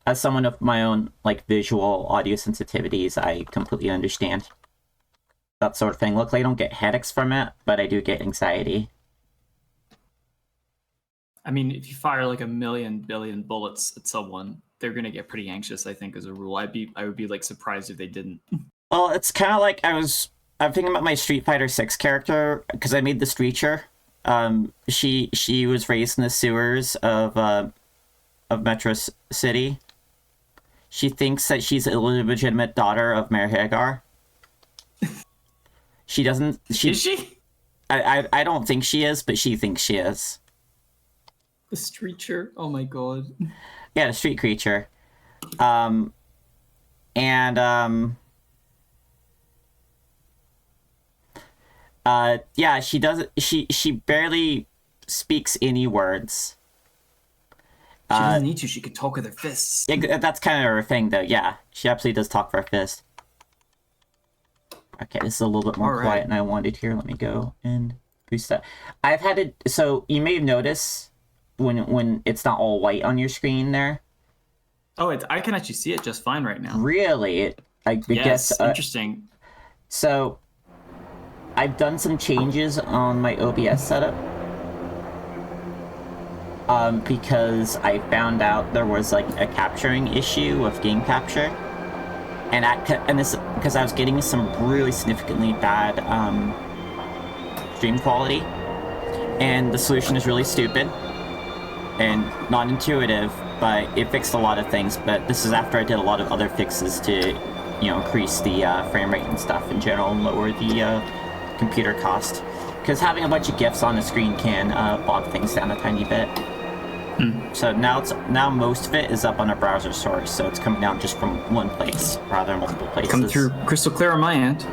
as someone of my own like visual audio sensitivities, I completely understand that sort of thing. Luckily, I don't get headaches from it, but I do get anxiety. I mean, if you fire like 1,000,000,000,000 bullets at someone, they're gonna get pretty anxious, I think, as a rule. I would be like surprised if they didn't. Well, it's kind of like I'm thinking about my Street Fighter 6 character because I made the Streecher. She was raised in the sewers of Metro City. She thinks that she's a illegitimate daughter of Mayor Hagar. She doesn't. Is she? I don't think she is, but she thinks she is. The Streecher? Oh my god. Yeah, the street creature. Yeah, she doesn't. She barely speaks any words. She doesn't need to. She could talk with her fists. Yeah, that's kind of her thing, though. Yeah, she absolutely does talk with her fist. Okay, this is a little bit more quiet than I wanted here. Let me go and boost that. I've had it. So you may notice when it's not all white on your screen there. Oh, I can actually see it just fine right now. Really? I guess. Interesting. So I've done some changes on my OBS setup. Because I found out there was like a capturing issue with game capture, and this because I was getting some really significantly bad stream quality, and the solution is really stupid and not intuitive, but it fixed a lot of things. But this is after I did a lot of other fixes to, increase the frame rate and stuff in general and lower the computer cost, because having a bunch of GIFs on the screen can bog things down a tiny bit. So now most of it is up on a browser source, so it's coming down just from one place rather than multiple places. Coming through crystal clear on my end,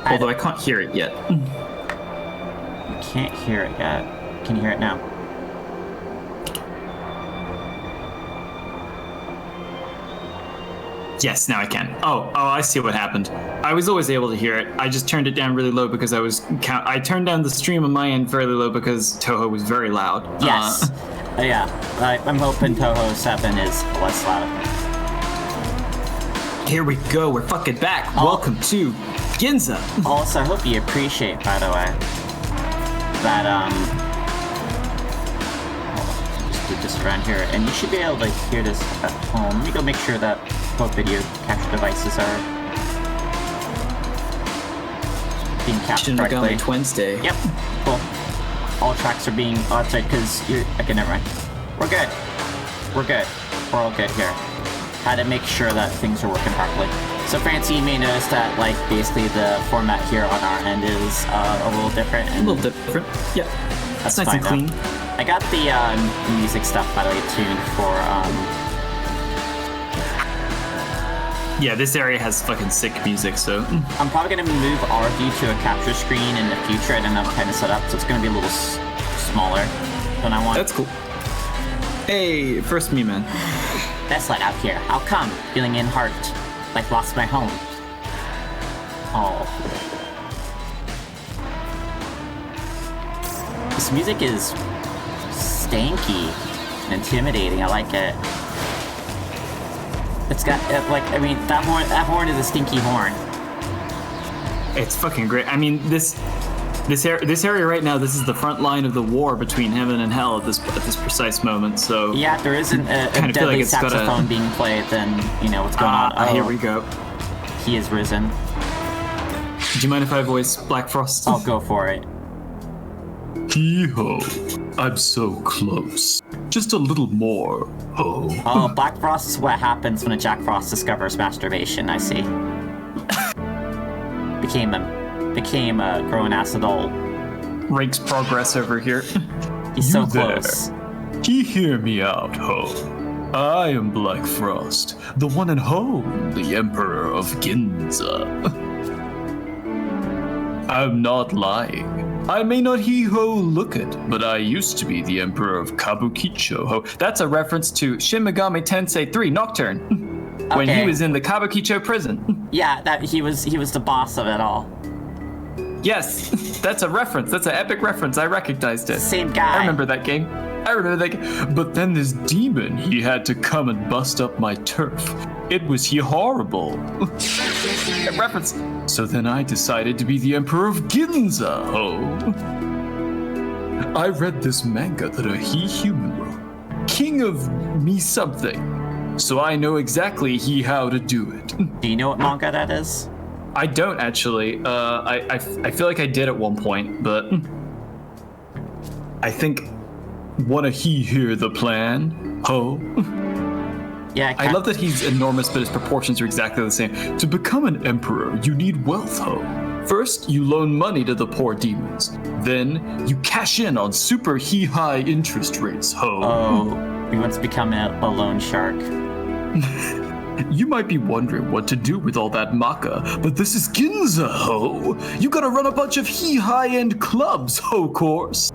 although I can't hear it yet. You can't hear it yet. Can you hear it now? Yes, now I can. Oh, I see what happened. I was always able to hear it. I just turned it down really low because I turned down the stream on my end fairly low because Toho was very loud. Yes. Yeah. I'm hoping Toho 7 is less loud. Here we go. We're fucking back. Welcome to Ginza. Also, I hope you appreciate, by the way, that just do this around here, and you should be able to hear this at home. Let me go make sure that both video capture devices are being captured correctly. Twednesday. Yep. Cool. All tracks are being. Oh, that's right, because you're. Okay, never mind. We're good. We're good. We're all good here. Had to make sure that things are working properly. So, Francine, you may notice that, like, basically the format here on our end is a little different. And a little different. Yep. That's nice fine, and clean. I got the music stuff, by the way, tuned for. Yeah, this area has fucking sick music, so... I'm probably going to move our view to a capture screen in the future. I don't know kind of set up, so it's going to be a little smaller than I want. That's cool. Hey, first me, man. Best light out here. How come? Feeling in heart, like lost my home. Oh. This music is stanky and intimidating. I like it. It's got, that horn is a stinky horn. It's fucking great. I mean, this area right now, this is the front line of the war between heaven and hell at this precise moment, so... Yeah, if there isn't a deadly like saxophone being played, then, what's going on? Oh, here we go. He is risen. Do you mind if I voice Black Frost? I'll go for it. Hee-ho, I'm so close. Just a little more, ho. Oh, Black Frost is what happens when a Jack Frost discovers masturbation, I see. Became a grown-ass adult. Rake's progress over here. He's so close. He hear me out, ho. I am Black Frost, the one and home, the Emperor of Ginza. I'm not lying. I may not hee-ho look it, but I used to be the Emperor of Kabukicho, ho. That's a reference to Shin Megami Tensei 3 Nocturne, when he was in the Kabukicho prison. Yeah, that he was the boss of it all. Yes, that's a reference. That's an epic reference. I recognized it. Same guy. I remember that game. I remember thinking, but then this demon, he had to come and bust up my turf. It was horrible. Reference. So then I decided to be the Emperor of Ginza, I read this manga that a he-human wrote. King of me something. So I know exactly how to do it. Do you know what manga that is? I don't actually. I feel like I did at one point, but I think wanna he hear the plan? Yeah, I love that he's enormous, but his proportions are exactly the same. To become an emperor, you need wealth, First, you loan money to the poor demons. Then, you cash in on super high interest rates, Oh, he wants to become a loan shark. You might be wondering what to do with all that maca, but this is Ginza, You gotta run a bunch of high-end clubs, course.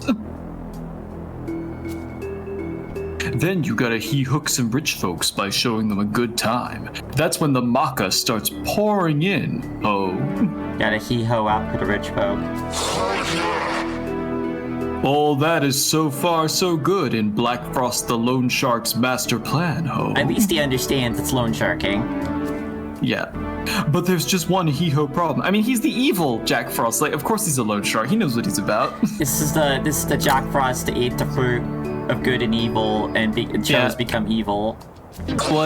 Then you gotta hook some rich folks by showing them a good time. That's when the maca starts pouring in, Gotta he-ho out for the rich folk. All that is so far so good in Black Frost the Loan Shark's master plan, At least he understands it's loan sharking. Yeah. But there's just one he-ho problem. I mean, he's the evil Jack Frost. Like, of course he's a loan shark. He knows what he's about. This is the Jack Frost that ate the fruit of good and evil and chose become evil. Well,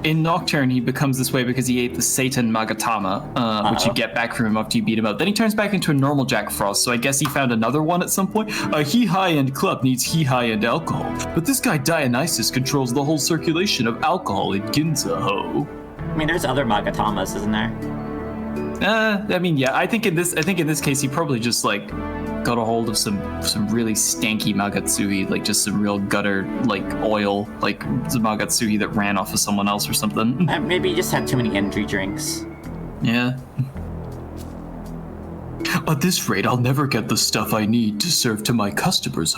in Nocturne, he becomes this way because he ate the Satan Magatama, which you get back from him after you beat him up. Then he turns back into a normal Jack Frost, so I guess he found another one at some point. A high-end club needs high-end alcohol, but this guy Dionysus controls the whole circulation of alcohol in Ginza, I mean, there's other Magatamas, isn't there? I mean, yeah. I think in this case, he probably just like got a hold of some really stanky Magatsuhi, like just some real gutter like oil, like the Magatsuhi that ran off of someone else or something. Maybe he just had too many energy drinks. Yeah. At this rate, I'll never get the stuff I need to serve to my customers,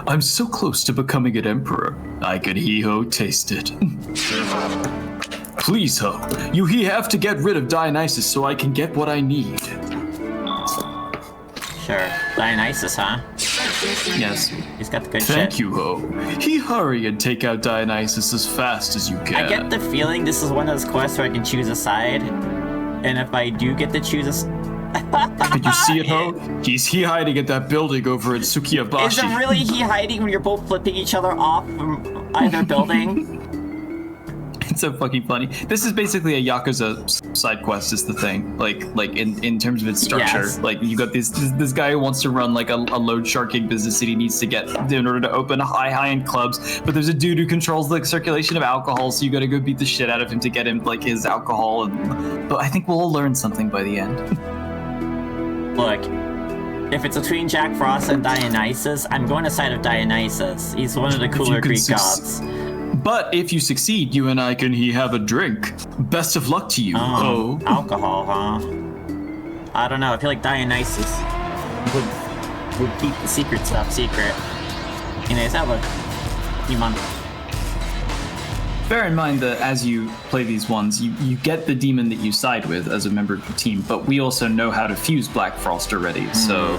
I'm so close to becoming an emperor. I can taste it. Please, you have to get rid of Dionysus so I can get what I need. Sure. Dionysus, huh? Yes. He's got the good Thank shit. you, hurry and take out Dionysus as fast as you can. I get the feeling this is one of those quests where I can choose a side. And if I do get to choose Did you see it, He's hiding at that building over at Tsukiyabashi. Is it really hiding when you're both flipping each other off from either building? It's so fucking funny. This is basically a Yakuza side quest is the thing. Like in terms of its structure. Yes. Like you got this guy who wants to run like a load sharking business that he needs to get in order to open high-end clubs. But there's a dude who controls the circulation of alcohol, so you gotta go beat the shit out of him to get him like his alcohol. But I think we'll all learn something by the end. Look, if it's between Jack Frost and Dionysus, I'm going to side of Dionysus. He's one of the cooler Greek gods. But if you succeed, you and I can have a drink. Best of luck to you. Alcohol, huh? I don't know. I feel like Dionysus would keep the secret stuff secret. Anyways, have a few months. Bear in mind that as you play these ones, you get the demon that you side with as a member of the team, but we also know how to fuse Black Frost already, so...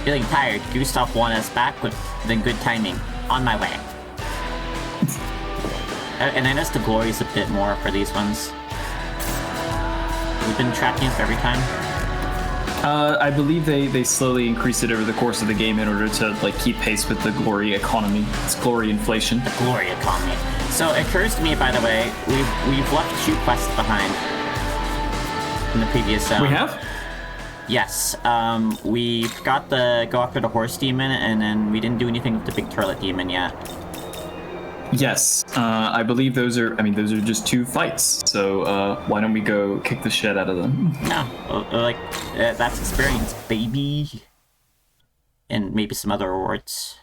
Feeling tired, Gustav won us back within good timing. On my way. And I noticed the glory is a bit more for these ones. We've been tracking it every time. I believe they slowly increase it over the course of the game in order to like keep pace with the glory economy. It's glory inflation. The glory economy. So it occurs to me, by the way, we've left 2 quests behind in the previous zone. We have? Yes. We forgot to go after the horse demon, and then we didn't do anything with the big turlet demon yet. Yes. I believe those are just 2 fights. So why don't we go kick the shit out of them? No, that's experience, baby. And maybe some other rewards.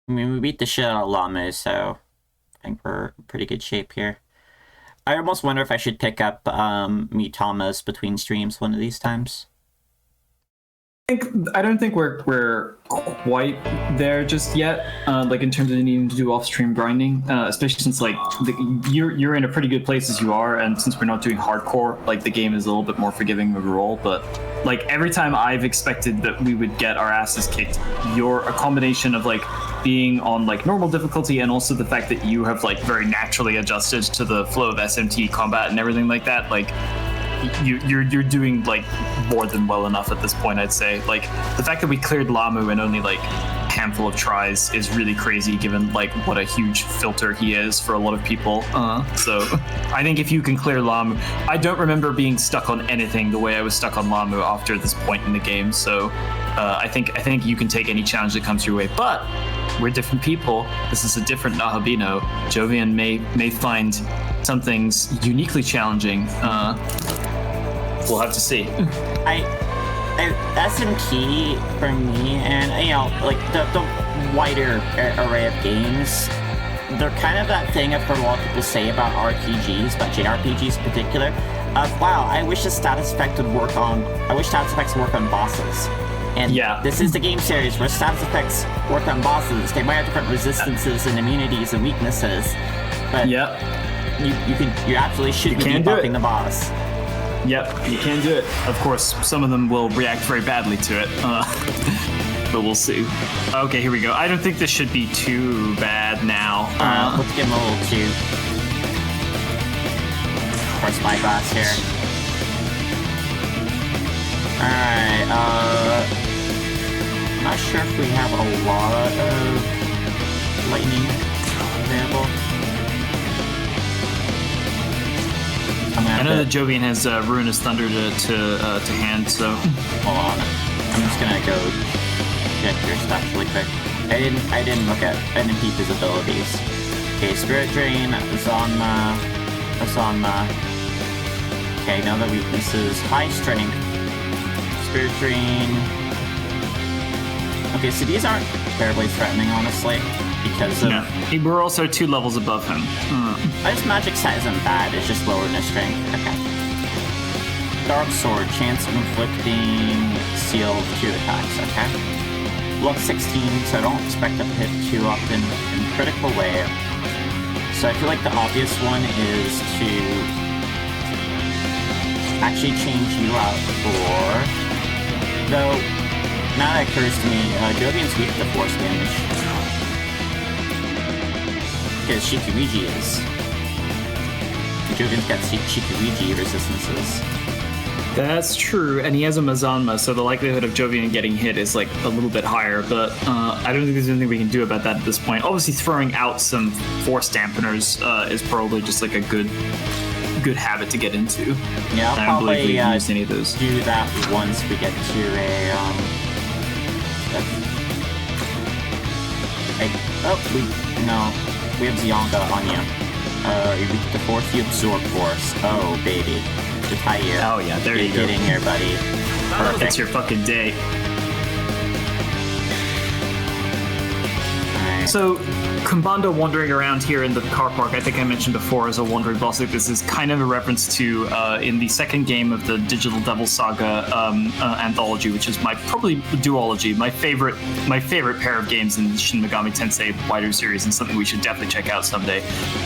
I mean, we beat the shit out of Lamu, so I think we're in pretty good shape here. I almost wonder if I should pick up Mitamas between streams one of these times. I don't think we're quite there just yet. Like in terms of needing to do off-stream grinding, especially since like you're in a pretty good place as you are, and since we're not doing hardcore, like the game is a little bit more forgiving overall. But like every time I've expected that we would get our asses kicked, you're a combination of like being on like normal difficulty and also the fact that you have like very naturally adjusted to the flow of SMT combat and everything like that. Like you're doing like more than well enough at this point, I'd say. Like the fact that we cleared Lamu in only like a handful of tries is really crazy given like what a huge filter he is for a lot of people. So I think if you can clear Lamu, I don't remember being stuck on anything the way I was stuck on Lamu after this point in the game. So I think you can take any challenge that comes your way, but we're different people. This is a different Nahabino. Jovian may find some things uniquely challenging. We'll have to see. SMT for me, and you know, like the wider array of games, they're kind of that thing I've heard a lot of people say about RPGs, but JRPGs in particular. Wow, I wish the status effect would work on. I wish status effects would work on bosses. And yeah, this is the game series where status effects work on bosses. They might have different resistances and immunities and weaknesses, but you absolutely should be debuffing the boss. Yep, you can do it. Of course, some of them will react very badly to it, but we'll see. Okay, here we go. I don't think this should be too bad now. Let's give him a little too. Of course, spyglass here. Alright, I'm not sure if we have a lot of lightning available. I know that Jovian has Ruinous Thunder to hand, so... Hold on. I'm just gonna go check your stuff really quick. I didn't peep his abilities. Okay, Spirit Drain, Zanma. Okay, now the weaknesses. High Strength. Spirit Drain. Okay, so these aren't terribly threatening, honestly. Because of... We're also 2 levels above him. This magic set isn't bad, it's just lower in his strength. Okay. Dark Sword, chance of inflicting seal 2 attacks, okay. Luck 16, so I don't expect it to hit too often in critical way. So I feel like the obvious one is to actually change you out for... Though, now that occurs to me, Jovian's weak to force damage. Because Shikuiji is. Jovian's got Shikuiji resistances. That's true, and he has a Mazanma, so the likelihood of Jovian getting hit is like a little bit higher, but I don't think there's anything we can do about that at this point. Obviously, throwing out some force dampeners is probably just like a good habit to get into. Yeah, I'll I don't probably believe we've used any of those. do that once we get to we have Zionga on you. You reach the force, you absorb force. Oh, baby. To tie you. Oh, yeah, there you go. Get in here, buddy. Perfect. It's your fucking day. Alright. So, Kumbando wandering around here in the car park, I think I mentioned before as a wandering boss. Like this is kind of a reference to in the second game of the Digital Devil Saga anthology, which is probably duology, my favorite pair of games in the Shin Megami Tensei wider series, and something we should definitely check out someday.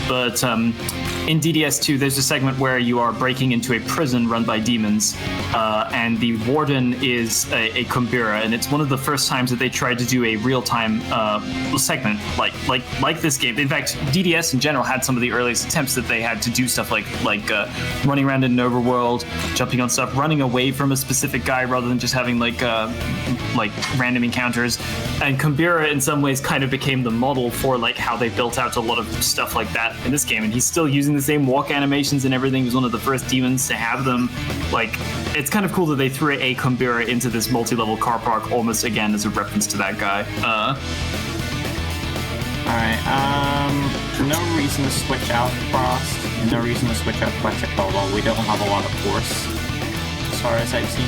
But in DDS2, there's a segment where you are breaking into a prison run by demons, and the warden is a Kumbira, and it's one of the first times that they tried to do a real-time segment like this game. In fact, DDS in general had some of the earliest attempts that they had to do stuff like running around in an overworld, jumping on stuff, running away from a specific guy rather than just having like random encounters. And Kumbira in some ways kind of became the model for like how they built out a lot of stuff like that in this game. And he's still using the same walk animations and everything. He was one of the first demons to have them. Like, it's kind of cool that they threw a Kumbira into this multi-level car park almost again as a reference to that guy. Alright, no reason to switch out Frost, and no reason to switch out Quetzalcoatl. We don't have a lot of force, as far as I've seen.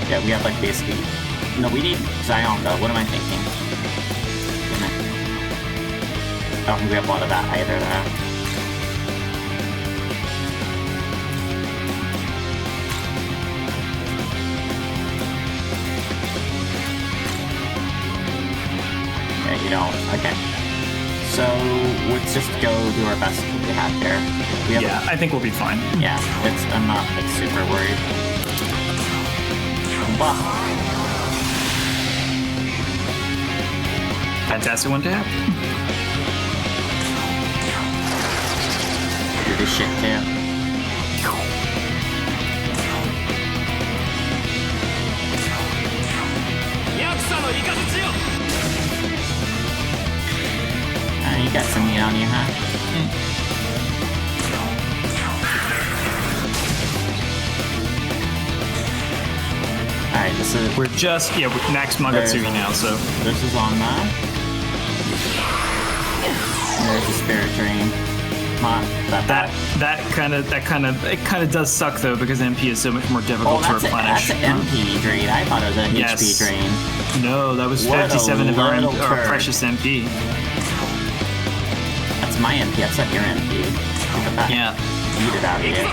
Yeah, we have like basically... No, we need Zionga. What am I thinking? I don't think we have a lot of that either, though. Alright, you don't. Okay. So, let's just go do our best with what we have here. We have Yeah, I think we'll be fine. yeah, I'm not like, super worried. Well, Fantastic one to have. do this shit too. You got some meat on you, huh? Alright, this is... We're just, yeah, with Max Magatsugi now, so. This is on that. There's the spirit drain. That kind of does suck though, because MP is so much more difficult to replenish. That's an MP drain. I thought it was an HP drain. No, that was What 57 of our turd. precious MP. That's my MP. That's not your MP. Yeah. Eat it out of here.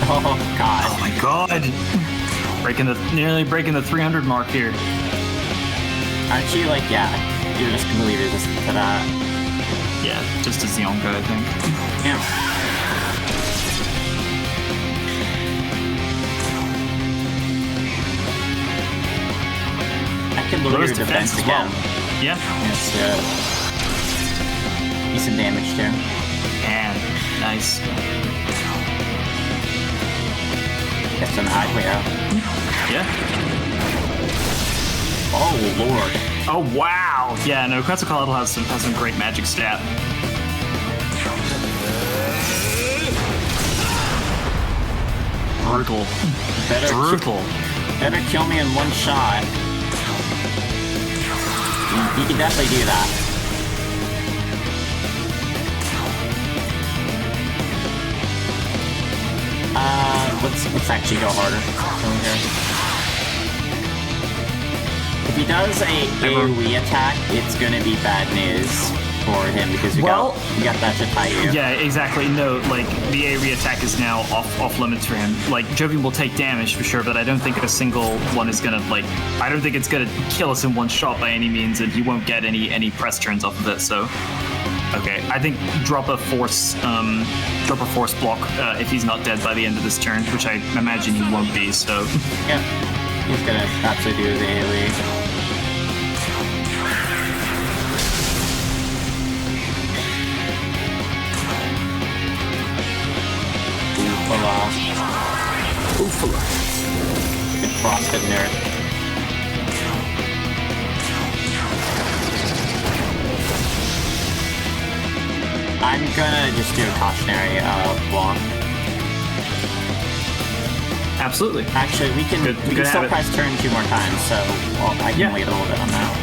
Oh god. Oh my god. Nearly breaking the 300 mark here. Aren't you like, yeah, you're just completely resistant to that. Yeah, just as Yonka, I think. Yeah. I can lower your defense as again. well. Yeah. It's decent damage too. And nice. That's an high way out. Yeah. Oh lord. Oh wow. Yeah, no, Quetzalcoatl has some great magic stat. Brutal. Brutal. Better kill me in one shot. You can definitely do that. Let's actually go harder. If he does a AoE attack, it's gonna be bad news for him because we got that Jatayu. Yeah, exactly. No, like the AoE attack is now off limits for him. Like Jovian will take damage for sure, but I don't think a single one is gonna I don't think it's gonna kill us in one shot by any means, and he won't get any press turns off of it. So. Okay, I think drop a force block if he's not dead by the end of this turn, which I imagine he won't be, so... Yeah, he's gonna absolutely do his AoE. Oofala. Good frosted nerd. I'm gonna just do a cautionary block. Absolutely. Actually, we can still press turn 2 more times, so I can wait a little bit on that.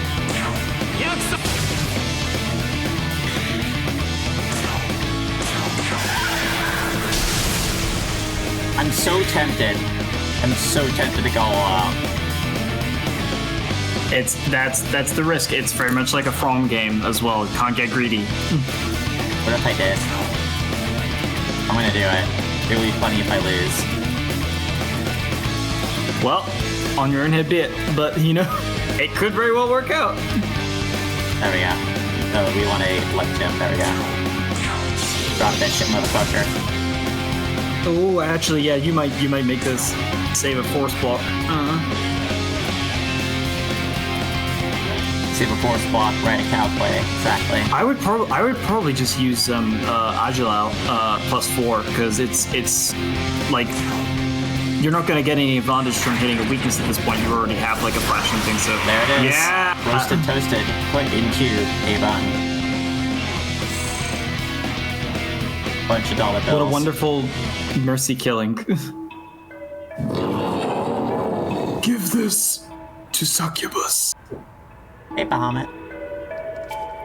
I'm so tempted. To go all out. That's the risk. It's very much like a From game as well. Can't get greedy. What if I did? I'm gonna do it. It would be funny if I lose. Well, on your own head bit, but you know, it could very well work out. There we go. Oh, we want a left jump. There we go. Drop that shit, motherfucker. Oh, actually, yeah, you might make this save a force block. Save a force block, right a cow play, exactly. I would probably just use Agilal +4 because it's like you're not going to get any advantage from hitting a weakness at this point. You already have like a flashing thing, so there it is. Yeah, roasted, toasted, put into a bun. Bunch of dollar bills. What a wonderful mercy killing. Give this to Succubus. Hey, Bahamut.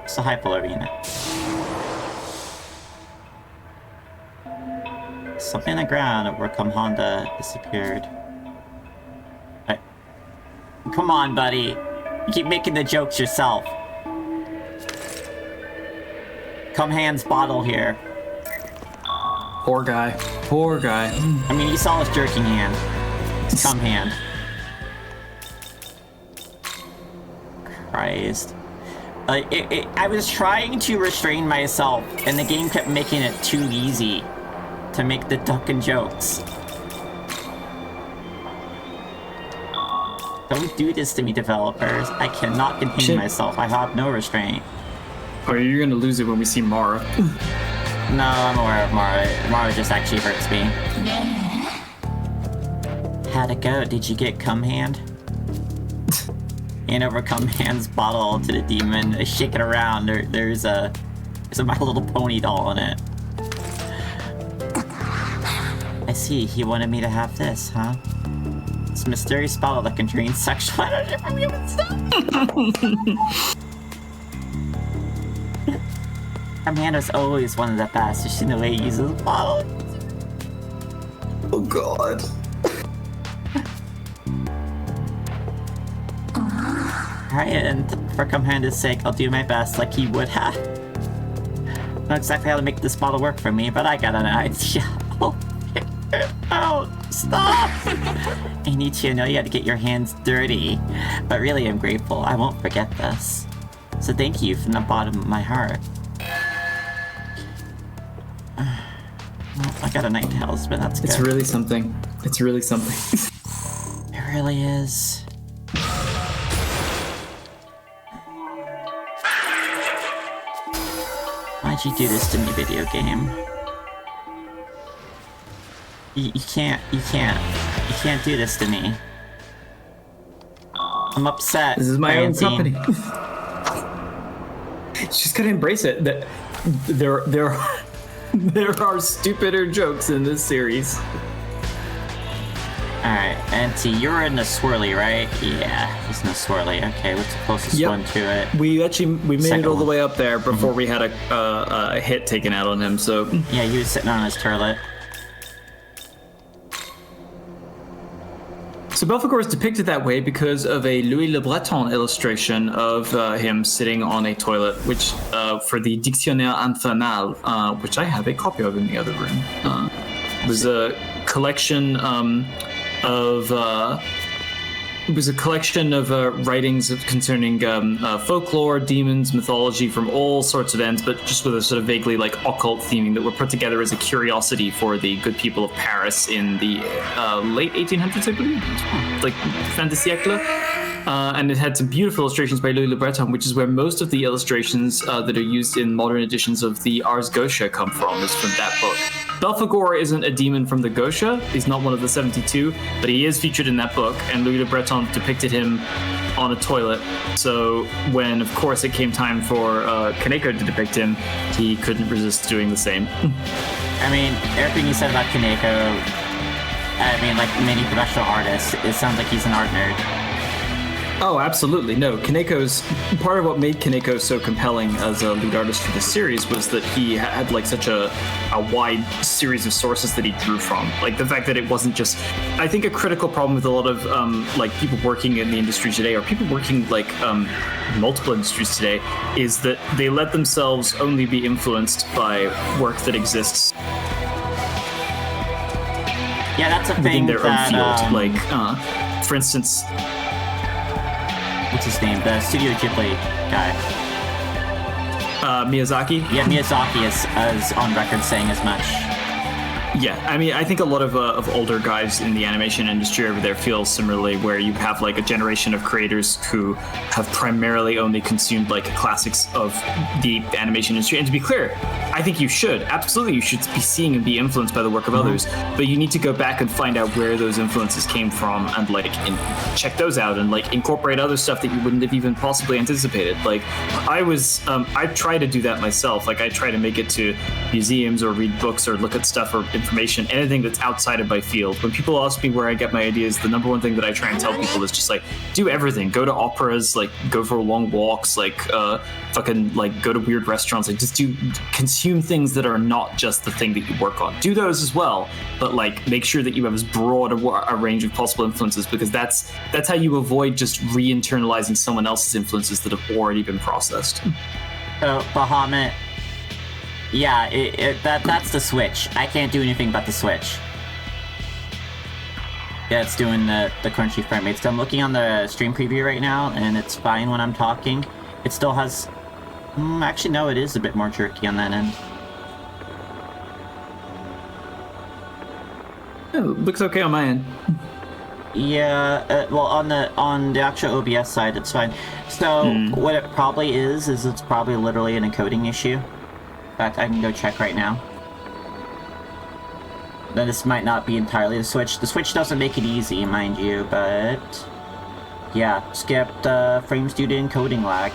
It's a high polar unit. Something on the ground where come Honda disappeared. Right. Come on, buddy. You keep making the jokes yourself. Come hands bottle here. Poor guy. I mean, you saw his jerking hand. His cum hand. Christ. I was trying to restrain myself, and the game kept making it too easy to make the ducking jokes. Don't do this to me, developers. I cannot contain myself. I have no restraint. Oh, you're gonna lose it when we see Mara. No, I'm aware of Mara. Mara just actually hurts me. How'd it go? Did you get cum hand? Hand over cum hand's bottle to the demon. Shake it around. There's a My Little Pony doll in it. I see. He wanted me to have this, huh? It's a mysterious bottle that can drain sexual energy from human stuff. Amanda's always one of the best. You seen the way he uses the bottle? Oh god. Alright, and for Commander's sake, I'll do my best like he would have. Not exactly how to make this bottle work for me, but I got an idea. I'll figure it out. Stop! I need you to know you had to get your hands dirty. But really, I'm grateful. I won't forget this. So thank you from the bottom of my heart. Well, I got a night talisman, that's good. It's really something. It really is. Why'd you do this to me, video game? You can't do this to me. I'm upset. This is my own Francine. company. She's gotta embrace it. That there are stupider jokes in this series. Alright, Auntie, you're in the swirly, right? Yeah, he's in the swirly. Okay, what's the closest one to it? We made Second it all the one. way up there before we had a hit taken out on him, so... Yeah, he was sitting on his turlet. So Belphegor is depicted that way because of a Louis Le Breton illustration of him sitting on a toilet, which for the Dictionnaire Infernal, which I have a copy of in the other room, was a collection of writings concerning folklore, demons, mythology from all sorts of ends, but just with a sort of vaguely like occult theming that were put together as a curiosity for the good people of Paris in the late 1800s, I believe, like fin de siècle. And it had some beautiful illustrations by Louis Le Breton, which is where most of the illustrations that are used in modern editions of the Ars Goetia come from, is from that book. Belphegor isn't a demon from the Goetia, he's not one of the 72, but he is featured in that book, and Louis Le Breton depicted him on a toilet. So when, of course, it came time for Kaneko to depict him, he couldn't resist doing the same. I mean, everything you said about Kaneko, I mean, like many professional artists, it sounds like he's an art nerd. Oh, absolutely. No, Kaneko's part of what made Kaneko so compelling as a lead artist for this series was that he had like such a wide series of sources that he drew from. Like the fact that it wasn't just, I think a critical problem with a lot of like people working in the industry today, or people working like multiple industries today, is that they let themselves only be influenced by work that exists Yeah, that's a within thing their that, own field. Like, for instance, what's his name? The Studio Ghibli guy. Miyazaki. Yeah, Miyazaki is on record saying as much. Yeah, I mean, I think a lot of older guys in the animation industry over there feel similarly, where you have like a generation of creators who have primarily only consumed like classics of the animation industry. And to be clear, I think you should be seeing and be influenced by the work of others, but you need to go back and find out where those influences came from and like check those out and like incorporate other stuff that you wouldn't have even possibly anticipated. Like I try to do that myself. Like I try to make it to museums or read books or look at stuff or information, anything that's outside of my field. When people ask me where I get my ideas, the number one thing that I try and tell people is just like, do everything. Go to operas, like go for long walks, like fucking like go to weird restaurants, like just consume things that are not just the thing that you work on. Do those as well, but like make sure that you have as broad a range of possible influences, because that's how you avoid just re-internalizing someone else's influences that have already been processed. So, Bahamut, Yeah, that's the Switch. I can't do anything but the Switch. Yeah, it's doing the crunchy frame rates. So I'm looking on the stream preview right now, and it's fine when I'm talking. It still has... actually, no, it is a bit more jerky on that end. Oh, looks okay on my end. Yeah, well, on the actual OBS side, it's fine. So, what it probably is it's probably literally an encoding issue. In fact, I can go check right now. Then this might not be entirely the Switch. The Switch doesn't make it easy, mind you, but... yeah, skipped frames due to encoding lag.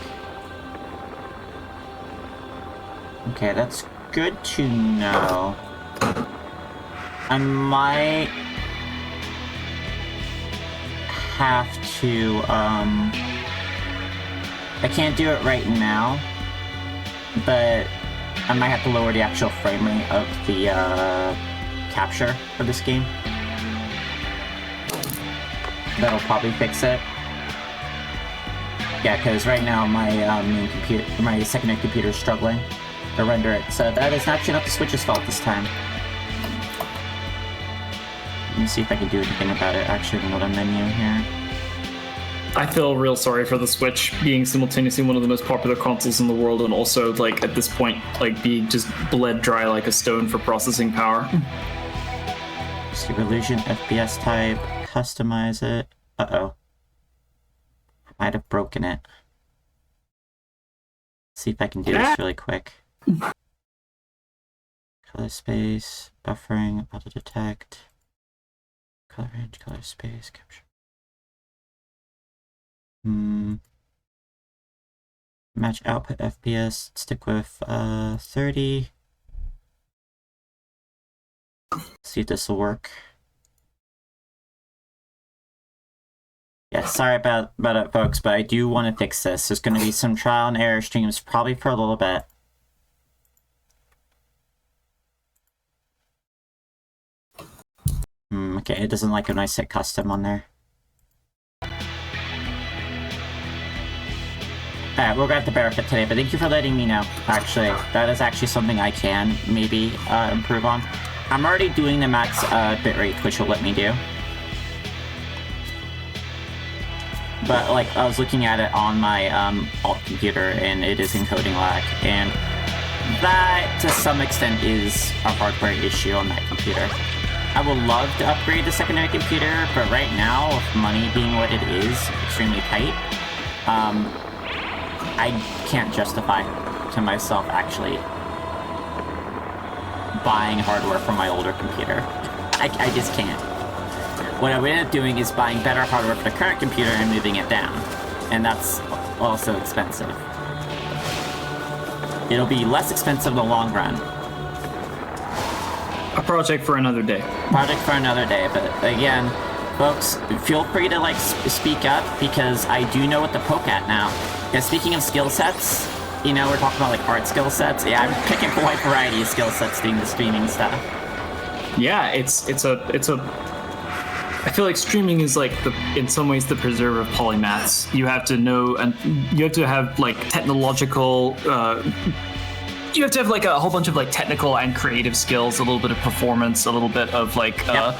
Okay, that's good to know. I might... have to, I can't do it right now, but I might have to lower the actual frame rate of the, capture for this game. That'll probably fix it. Yeah, because right now my main computer, my secondary computer is struggling to render it, so that is actually not the Switch's fault this time. Let me see if I can do anything about it. Actually, another menu here. I feel real sorry for the Switch being simultaneously one of the most popular consoles in the world, and also, like, at this point, like, being just bled dry like a stone for processing power. See, Relution, FPS type, customize it. Uh-oh. Might have broken it. See if I can do this really quick. Color space, buffering, auto detect. Color range, color space, capture. Match output FPS, stick with 30. See if this will work. Yeah, sorry about it, folks, but I do want to fix this. There's going to be some trial and error streams, probably for a little bit. Okay, it doesn't like when I set custom on there. Alright, we're gonna have to bear with it today, but thank you for letting me know. Actually, that is actually something I can maybe improve on. I'm already doing the max bitrate, which will let me do. But, like, I was looking at it on my alt computer, and it is encoding lag, and that, to some extent, is a hardware issue on that computer. I would love to upgrade the secondary computer, but right now, with money being what it is, extremely tight, I can't justify to myself actually buying hardware from my older computer. I just can't. What I would end up doing is buying better hardware for the current computer and moving it down. And that's also expensive. It'll be less expensive in the long run. A project for another day. Project for another day, but again, folks, feel free to, like, speak up, because I do know what to poke at now. Because speaking of skill sets, you know, we're talking about, like, art skill sets. Yeah, I'm picking a wide variety of skill sets doing the streaming stuff. Yeah, it's a. I feel like streaming is like in some ways the preserve of polymaths. You have to know, and you have to have like technological. You have to have like a whole bunch of like technical and creative skills, a little bit of performance, a little bit of like a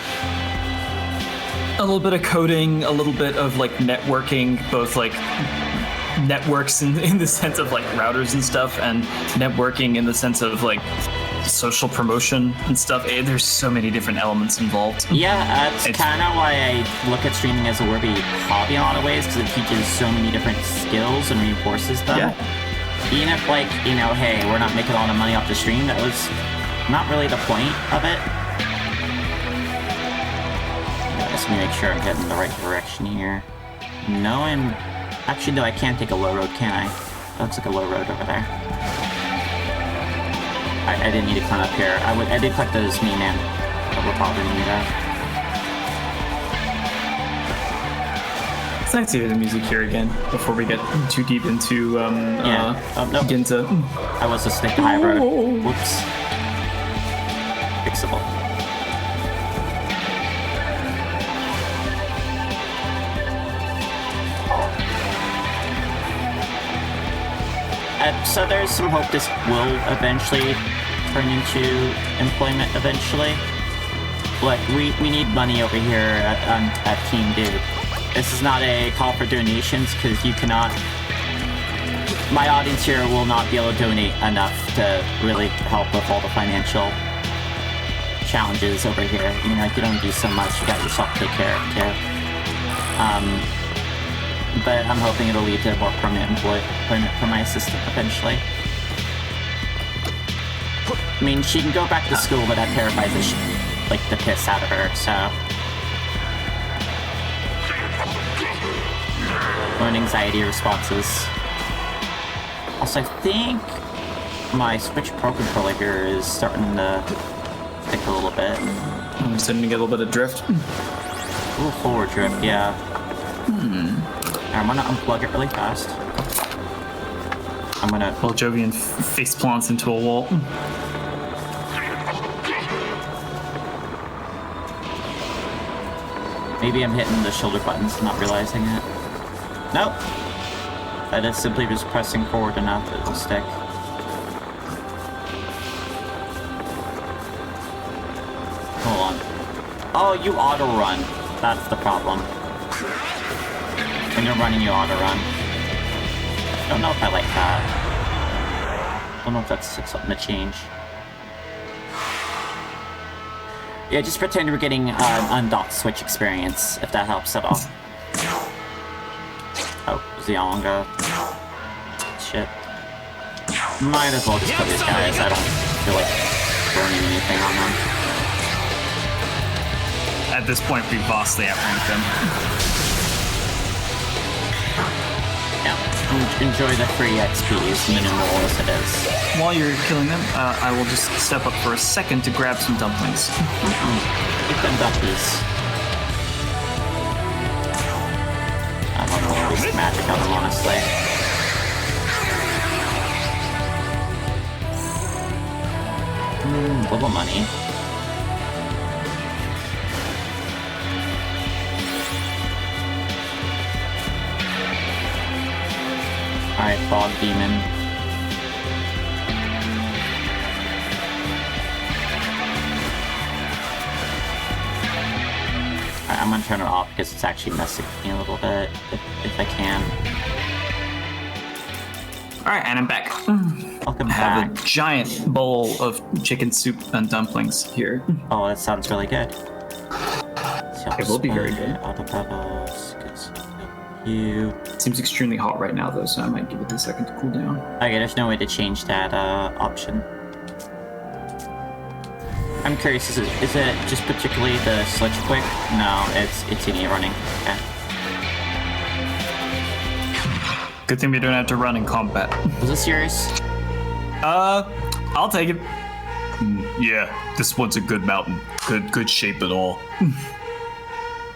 little bit of coding, a little bit of like networking, both like networks in the sense of like routers and stuff, and networking in the sense of like social promotion and stuff. There's so many different elements involved. Yeah, that's kind of why I look at streaming as a worthy hobby in a lot of ways, because it teaches so many different skills and reinforces them. Yeah. Even if, like, you know, hey, we're not making a lot of money off the stream, that was not really the point of it. Let me make sure I'm heading in the right direction here. No, actually, no, I can't take a low road, can I? That looks like a low road over there. I didn't need to climb up here. I did collect those me man, but we're probably gonna need that. It's nice to hear the music here again before we get too deep into nope. Ginza. I was just thinking high road. Whoops. Fixable. So there's some hope this will eventually turn into employment eventually. Look, we need money over here at Team Dude. This is not a call for donations, because you cannot... My audience here will not be able to donate enough to really help with all the financial challenges over here. You know, you can only do so much. You got yourself to take care of, too. But I'm hoping it'll lead to more permanent employment for my assistant eventually. I mean, she can go back to school, but that terrifies the piss out of her, so... Learn anxiety responses. Also, I think my Switch Pro controller here is starting to stick a little bit. I'm starting to get a little bit of drift. A little forward drift, yeah. I'm gonna unplug it really fast. I'm gonna... Well, Jovian face plants into a wall. Maybe I'm hitting the shoulder buttons and not realizing it. Nope! That is simply just pressing forward enough that it'll stick. Hold on. Oh, you auto-run. That's the problem. When you're running, you auto-run. I don't know if I like that. I don't know if that's something to change. Yeah, just pretend we're getting undocked Switch experience, if that helps at all. Oh, Zionga. Shit. Might as well just put these guys. I don't feel like burning anything on them. At this point, we vastly outranked them. Yeah, enjoy the free XP, as minimal as it is. While you're killing them, I will just step up for a second to grab some dumplings. Get them dumplings. I don't know what waste magic on them, honestly. Little money. Alright, Fog Demon. Alright, I'm gonna turn it off because it's actually messing with me a little bit, if I can. Alright, and I'm back. Welcome I have back. a giant bowl of chicken soup and dumplings here. Oh, that sounds really good. It will be very good. Auto battles. You. Seems extremely hot right now, though, so I might give it a second to cool down. Okay, there's no way to change that option. I'm curious, is it just particularly the switch quick? No, it's any running. Okay. Good thing we don't have to run in combat. Was this yours? I'll take it. Yeah, this one's a good mountain. Good shape and all.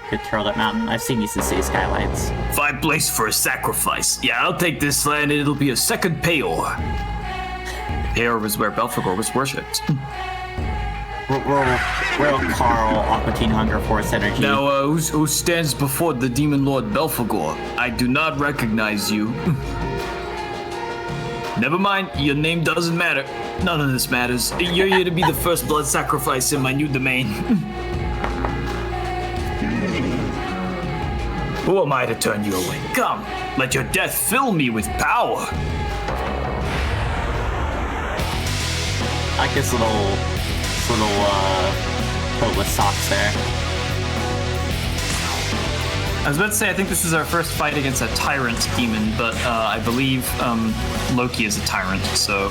Good turtle mountain. I've seen these in City Skylines. Fine place for a sacrifice. Yeah, I'll take this land and it'll be a second Peor. Peor was where Belphegor was worshipped. Royal Carl, Aqua Teen Hunger Force Energy. Now, who stands before the Demon Lord Belphegor? I do not recognize you. Never mind, your name doesn't matter. None of this matters. You're here to be the first blood sacrifice in my new domain. Who am I to turn you away? Come, let your death fill me with power. I like this little coat with socks there. I was about to say, I think this is our first fight against a tyrant demon, but I believe Loki is a tyrant, so...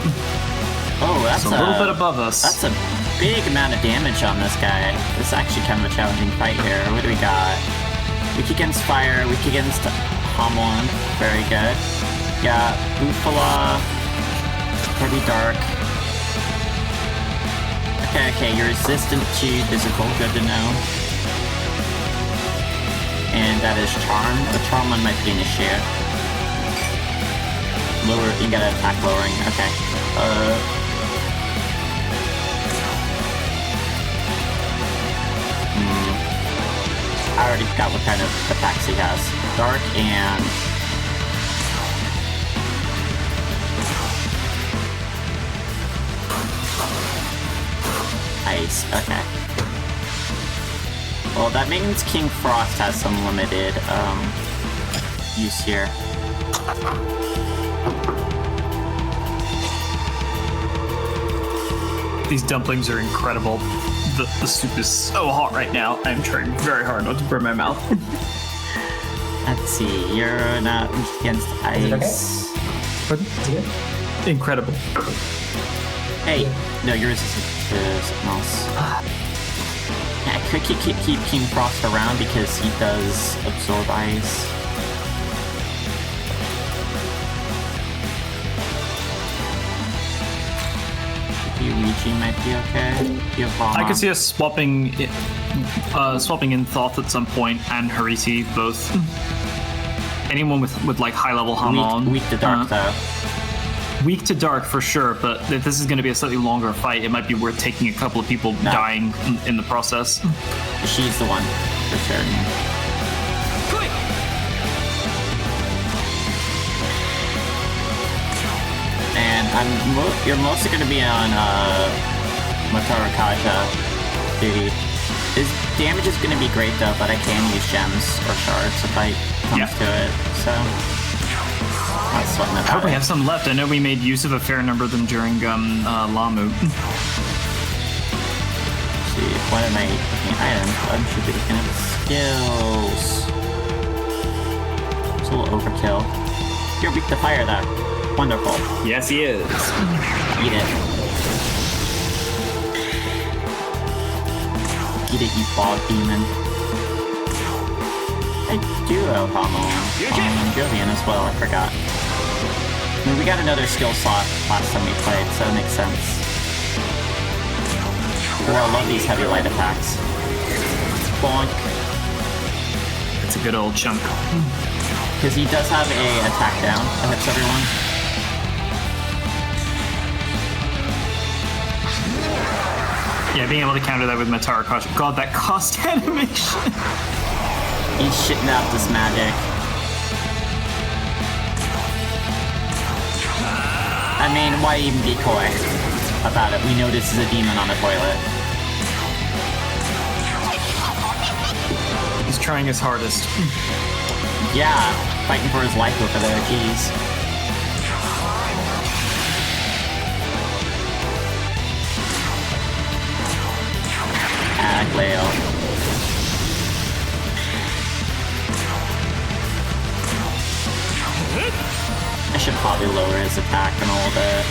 Oh, that's a little bit above us. That's a big amount of damage on this guy. This is actually kind of a challenging fight here. What do we got? Weak against fire, weak against Hamon. Very good. Got Bufala, Heavy Dark. Okay, you're resistant to physical, good to know. And that is Charm. The Charm one might be an issue. Lower, you gotta attack lowering, okay. I already forgot what kind of attacks he has. Dark and... ice. Okay. Well, that means King Frost has some limited use here. These dumplings are incredible. The soup is so hot right now. I'm trying very hard not to burn my mouth. Let's see, you're not against ice. Incredible. Hey, no, you're resistant to something else. I could keep King Frost around because he does absorb ice. Luigi might be okay. You have I could see us swapping in Thoth at some point and Harisi both. Anyone with like high level Hamon. Weak to dark though. Weak to dark for sure, but if this is going to be a slightly longer fight, it might be worth taking a couple of people dying in the process. She's the one for sure. And you're mostly going to be on Motaro Kaja duty. His damage is going to be great though, but I can use gems or shards if I comes to it. So I'm not sweating about I hope we it. have some left. I know we made use of a fair number of them during Lamu. Let's see, what am I looking at? Items? I should be looking at skills. It's a little overkill. You're weak to fire though. Wonderful. Yes, he is. Eat it. Eat it, you bog demon. I do have Hamon and Jovian as well, I forgot. I mean, we got another skill slot last time we played, so it makes sense. Oh, I love these heavy light attacks. Bonk. It's a good old chunk. Because he does have a attack down that hits everyone. Yeah, being able to counter that with Matara Kosh. God, that cost animation. He's shitting out this magic. I mean, why even be coy about it? We know this is a demon on the toilet. He's trying his hardest. Yeah, fighting for his life over there, jeez. Agleo. I should probably lower his attack a little bit.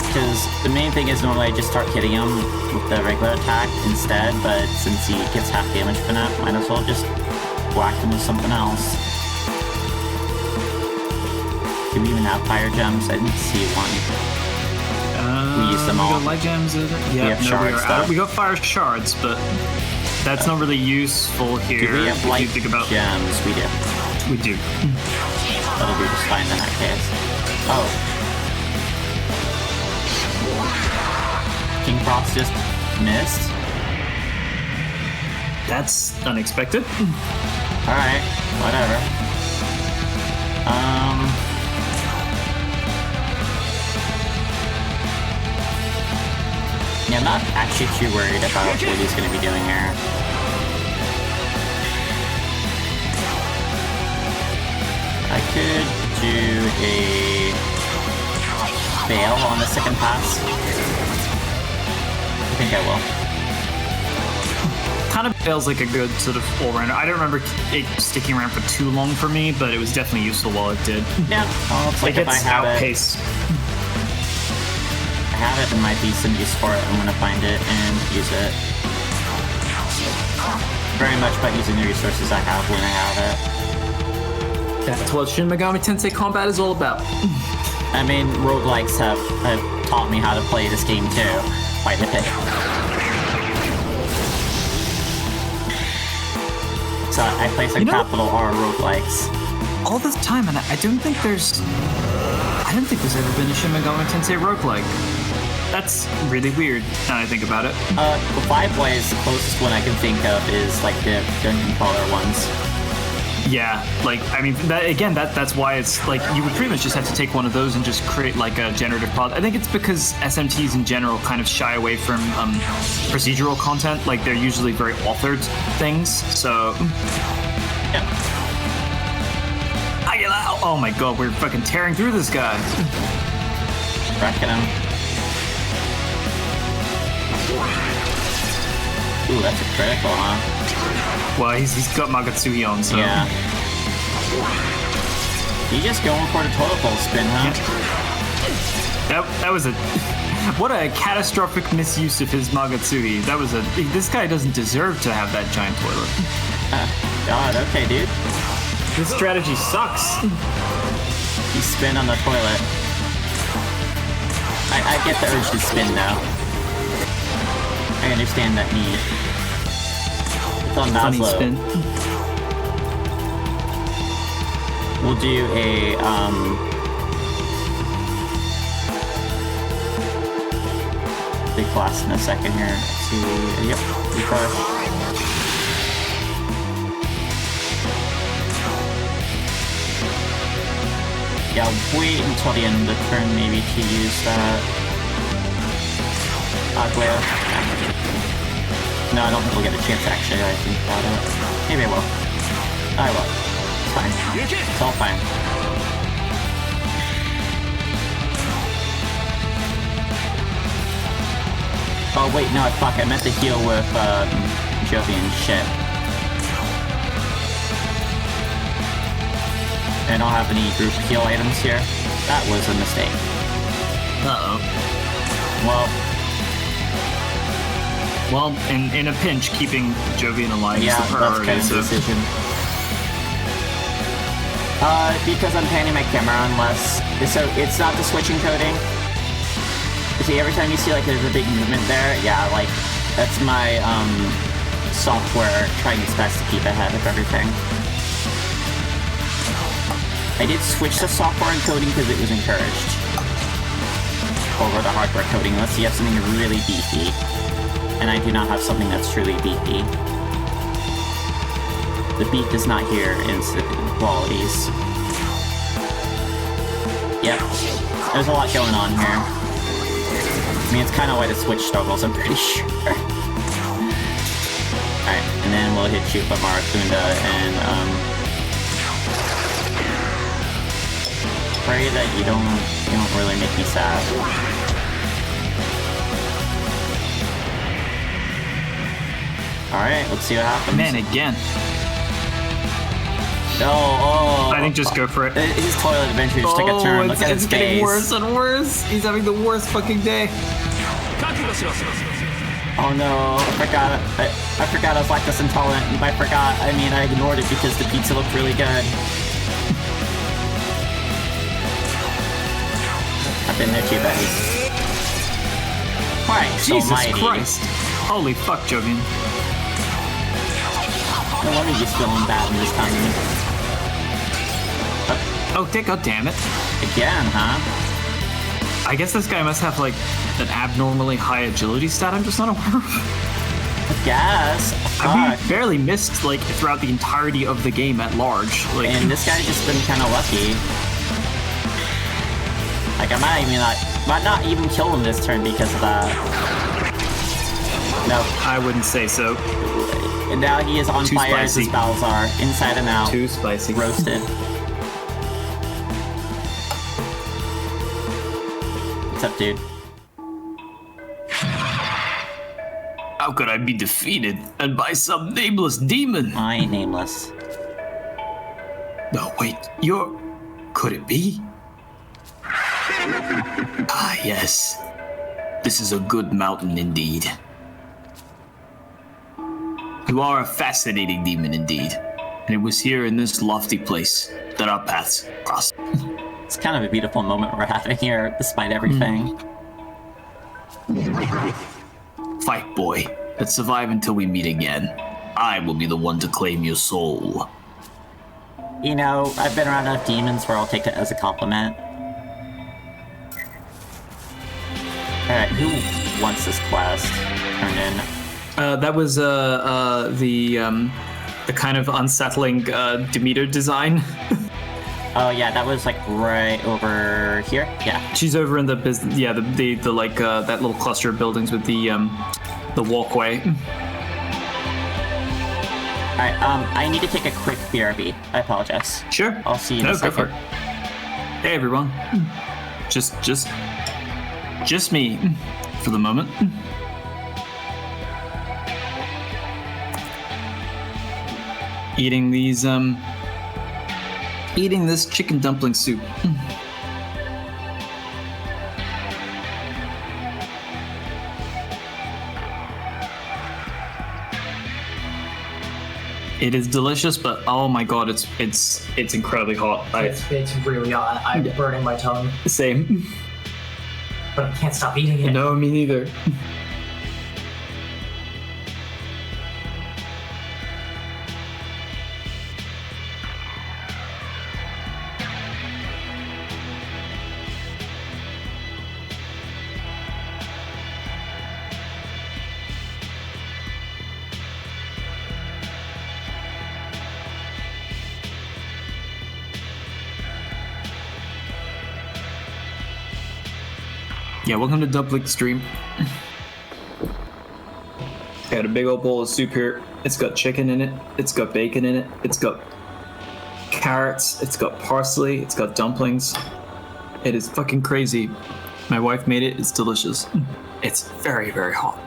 Because the main thing is normally I just start hitting him with the regular attack instead, but since he gets half damage from that, might as well just whack him with something else. Do we even have fire gems? I didn't see one. We use them all. We got light gems, is it? Yeah, we have shards, though. we got fire shards, but that's not really useful here. Do we have if light you think about gems? We do. We do. That'll do just fine in that case. Oh. King Frost just missed? That's unexpected. Alright, whatever. Yeah, I'm not actually too worried about what he's going to be doing here. I could do a fail on the second pass. I think I will. Kind of feels like a good sort of all-rounder. I don't remember it sticking around for too long for me, but it was definitely useful while it did. Yeah, well, it's like if I have outpace. there might be some use for it. I'm gonna find it and use it. Very much about using the resources I have when I have it. That's what Shin Megami Tensei Combat is all about. I mean, roguelikes have taught me how to play this game too, quite a bit. So I play some capital R roguelikes. All this time, and I don't think there's ever been a Shin Megami Tensei roguelike. That's really weird, now I think about it. The 5 ways, the closest one I can think of is like the dungeon crawler ones. Yeah, like, I mean, that's why it's like you would pretty much just have to take one of those and just create like a generative pod. I think it's because SMTs in general kind of shy away from procedural content. Like, they're usually very authored things. So, Yeah. Oh my god, we're fucking tearing through this guy. Wrecking him. Ooh, that's a critical, huh? Well, he's got Magatsuhi on, so. Yeah. You just going for the toilet bowl spin, huh? That was a. What a catastrophic misuse of his Magatsuhi. This guy doesn't deserve to have that giant toilet. God, okay, dude. This strategy sucks. You spin on the toilet. I get the urge to spin now. I understand that need. It's on Funny Maslow. spin. We'll do a big blast in a second here. Let's see. Yep. Refresh. Yeah, wait until the end of the turn maybe to use that. Glare. No, I don't think we'll get a chance actually, I think about it. Maybe I will. I will. It's fine. It's all fine. Oh wait, no, fuck, I meant to heal with Jovian shit. I don't have any group heal items here. That was a mistake. Uh-oh. Well, in a pinch, keeping Jovian alive is the priority. That's kind of the decision. Because I'm panning my camera unless... So, it's not the switching coding. You see, every time you see, like, there's a big movement there, yeah, like, that's my, software trying its best to keep ahead of everything. I did switch the software encoding because it was encouraged over the hardware coding unless you have something really beefy. And I do not have something that's truly beefy. The beef is not here in qualities. Yep. There's a lot going on here. I mean, it's kind of why the Switch struggles, I'm pretty sure. Alright, and then we'll hit Chupa Marakunda and, pray that you don't really make me sad. Alright, let's see what happens. Man, again. Oh. I think just go for it. His toilet adventure just took a turn. Look at his it's getting face. worse and worse. He's having the worst fucking day. Oh no, I forgot I was lactose intolerant, and I ignored it because the pizza looked really good. I've been there too, buddy. Christ Jesus almighty. Christ. Holy fuck, Jovian. No wonder he's feeling bad in this time. Oh, god damn it. Again, huh? I guess this guy must have, like, an abnormally high agility stat I'm just not aware of. I guess. I mean, barely missed, like, throughout the entirety of the game at large. Like, and this guy's just been kind of lucky. Like, I might not even kill him this turn because of that. No. I wouldn't say so. And now he is on Too fire as his spicy. bowels are, inside and out. Too spicy. Roasted. What's up, dude? How could I be defeated and by some nameless demon? I ain't nameless. No, wait, could it be? Ah, yes. This is a good mountain indeed. You are a fascinating demon indeed. And it was here in this lofty place that our paths crossed. It's kind of a beautiful moment we're having here, despite everything. Fight, boy. Let's survive until we meet again. I will be the one to claim your soul. You know, I've been around enough demons where I'll take it as a compliment. Alright, who wants this quest turned in? That was, the the kind of unsettling Demeter design. Oh yeah, that was like right over here. Yeah. She's over in the business. Yeah, the like that little cluster of buildings with the walkway. All right. I need to take a quick BRB. I apologize. Sure. I'll see you in a second. Go for it. Hey everyone. Just me for the moment. Eating this chicken dumpling soup. It is delicious, but oh my god, it's incredibly hot. It's really hot. I'm burning my tongue, Same. but I can't stop eating it. No, me neither. Yeah, welcome to Dumpling Stream. Got a big old bowl of soup here. It's got chicken in it. It's got bacon in it. It's got carrots. It's got parsley. It's got dumplings. It is fucking crazy. My wife made it. It's delicious. It's very, very hot.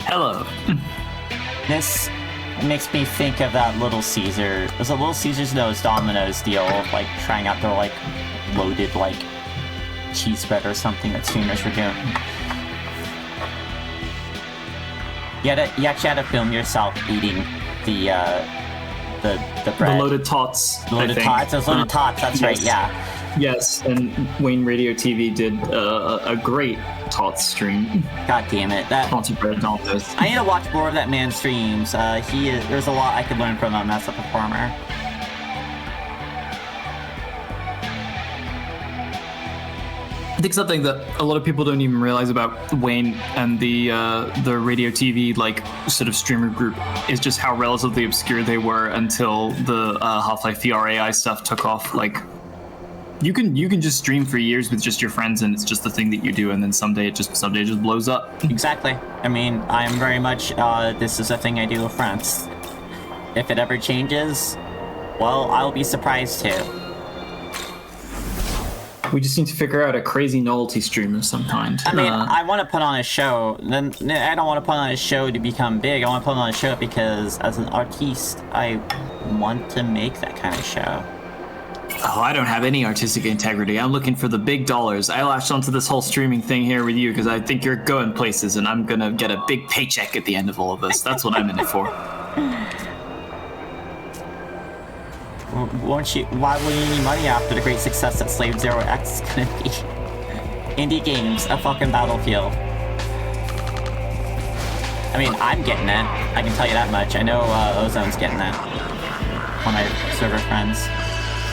Hello. This makes me think of that Little Caesar. Was it Little Caesar's? No, it's Domino's deal of like trying out their like loaded like cheese spread or something that streamers were doing. You actually had to film yourself eating the bread. The loaded tots. Loaded tots. Those loaded tots. That's right. Yeah. Yes, and Wayne Radio TV did a great tots stream. God damn it. Sponsored by Domino's. I need to watch more of that man's streams. There's a lot I could learn from him as a performer. I think something that a lot of people don't even realize about Wayne and the radio TV like sort of streamer group is just how relatively obscure they were until the Half-Life VR AI stuff took off. Like, you can just stream for years with just your friends, and it's just the thing that you do, and then someday it just blows up. Exactly. I mean, I'm very much this is a thing I do with friends. If it ever changes, well, I'll be surprised too. We just need to figure out a crazy novelty stream of some kind. I mean, I want to put on a show. Then I don't want to put on a show to become big. I want to put on a show because, as an artiste, I want to make that kind of show. Oh, I don't have any artistic integrity. I'm looking for the big dollars. I latched onto this whole streaming thing here with you because I think you're going places, and I'm gonna get a big paycheck at the end of all of this. That's what I'm in it for. Won't you? Why will you need money after the great success that Slave Zero X is gonna be? Indie games, a fucking battlefield. I mean, I'm getting it. I can tell you that much. I know Ozone's getting it. One of my server friends.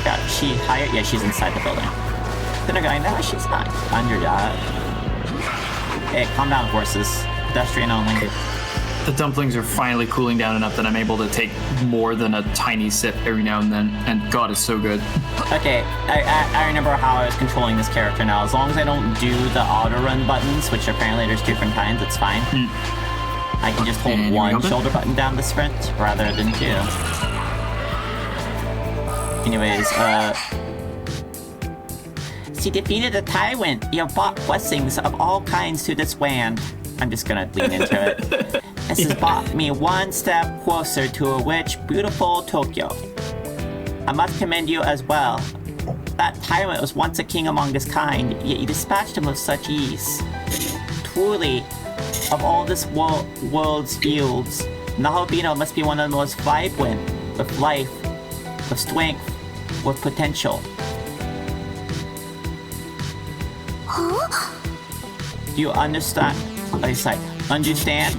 God, she hired? Yeah, she's inside the building. Then they're going, no, she's not under that. Hey, calm down, horses. Pedestrian only. The dumplings are finally cooling down enough that I'm able to take more than a tiny sip every now and then, and God, it's so good. Okay, I remember how I was controlling this character now. As long as I don't do the auto-run buttons, which apparently there's different kinds, it's fine. I can just hold one shoulder button down to sprint, rather than two. Anyways, she defeated the tyrant. You have brought blessings of all kinds to this land. I'm just gonna lean into it. This has brought me one step closer to a rich, beautiful Tokyo. I must commend you as well. That tyrant was once a king among his kind, yet you dispatched him with such ease. Truly, of all this world's fields, Nahabino must be one of the most vibrant, with life, with strength, with potential. Huh? Do you understand? Understand?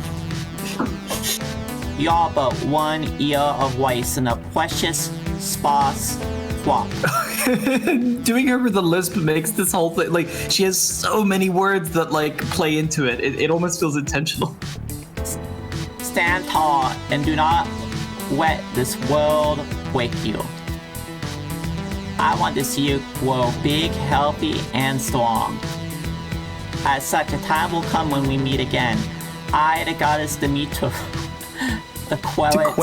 You are but one ear of rice in a precious, sparse crop. Doing her with the lisp makes this whole thing, like, she has so many words that, like, play into it. It almost feels intentional. Stand tall and do not let this world break you. I want to see you grow big, healthy, and strong. As such, a time will come when we meet again. I, the goddess Demeter, the Querets.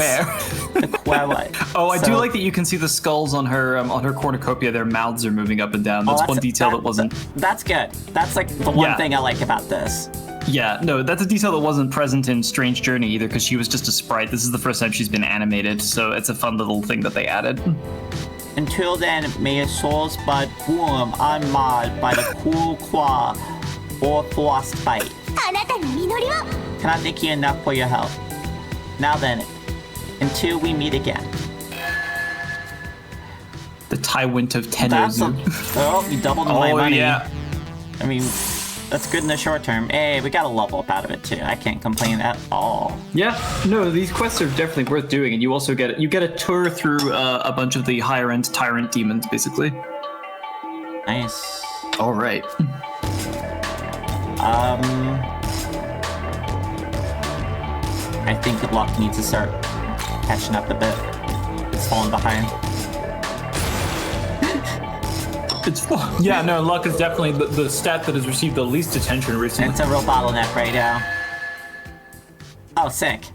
Oh, I do like that you can see the skulls on her cornucopia. Their mouths are moving up and down. That's one detail that wasn't. That's good. That's like the one thing I like about this. Yeah, no, that's a detail that wasn't present in Strange Journey either, because she was just a sprite. This is the first time she's been animated, so it's a fun little thing that they added. Until then, may your soul's blood bloom unmarred by the cruel claw or frostbite. Cannot thank you enough for your help. Now then, until we meet again. The Tyrant of Tenozu. Oh, you doubled my money. Yeah. I mean, that's good in the short term. Hey, we got a level up out of it too. I can't complain at all. Yeah, no, these quests are definitely worth doing, and you also get a tour through a bunch of the higher end tyrant demons, basically. Nice. All right. I think the luck needs to start catching up a bit. It's falling behind. Yeah, no, luck is definitely the stat that has received the least attention recently. It's a real bottleneck right now. Oh, sick.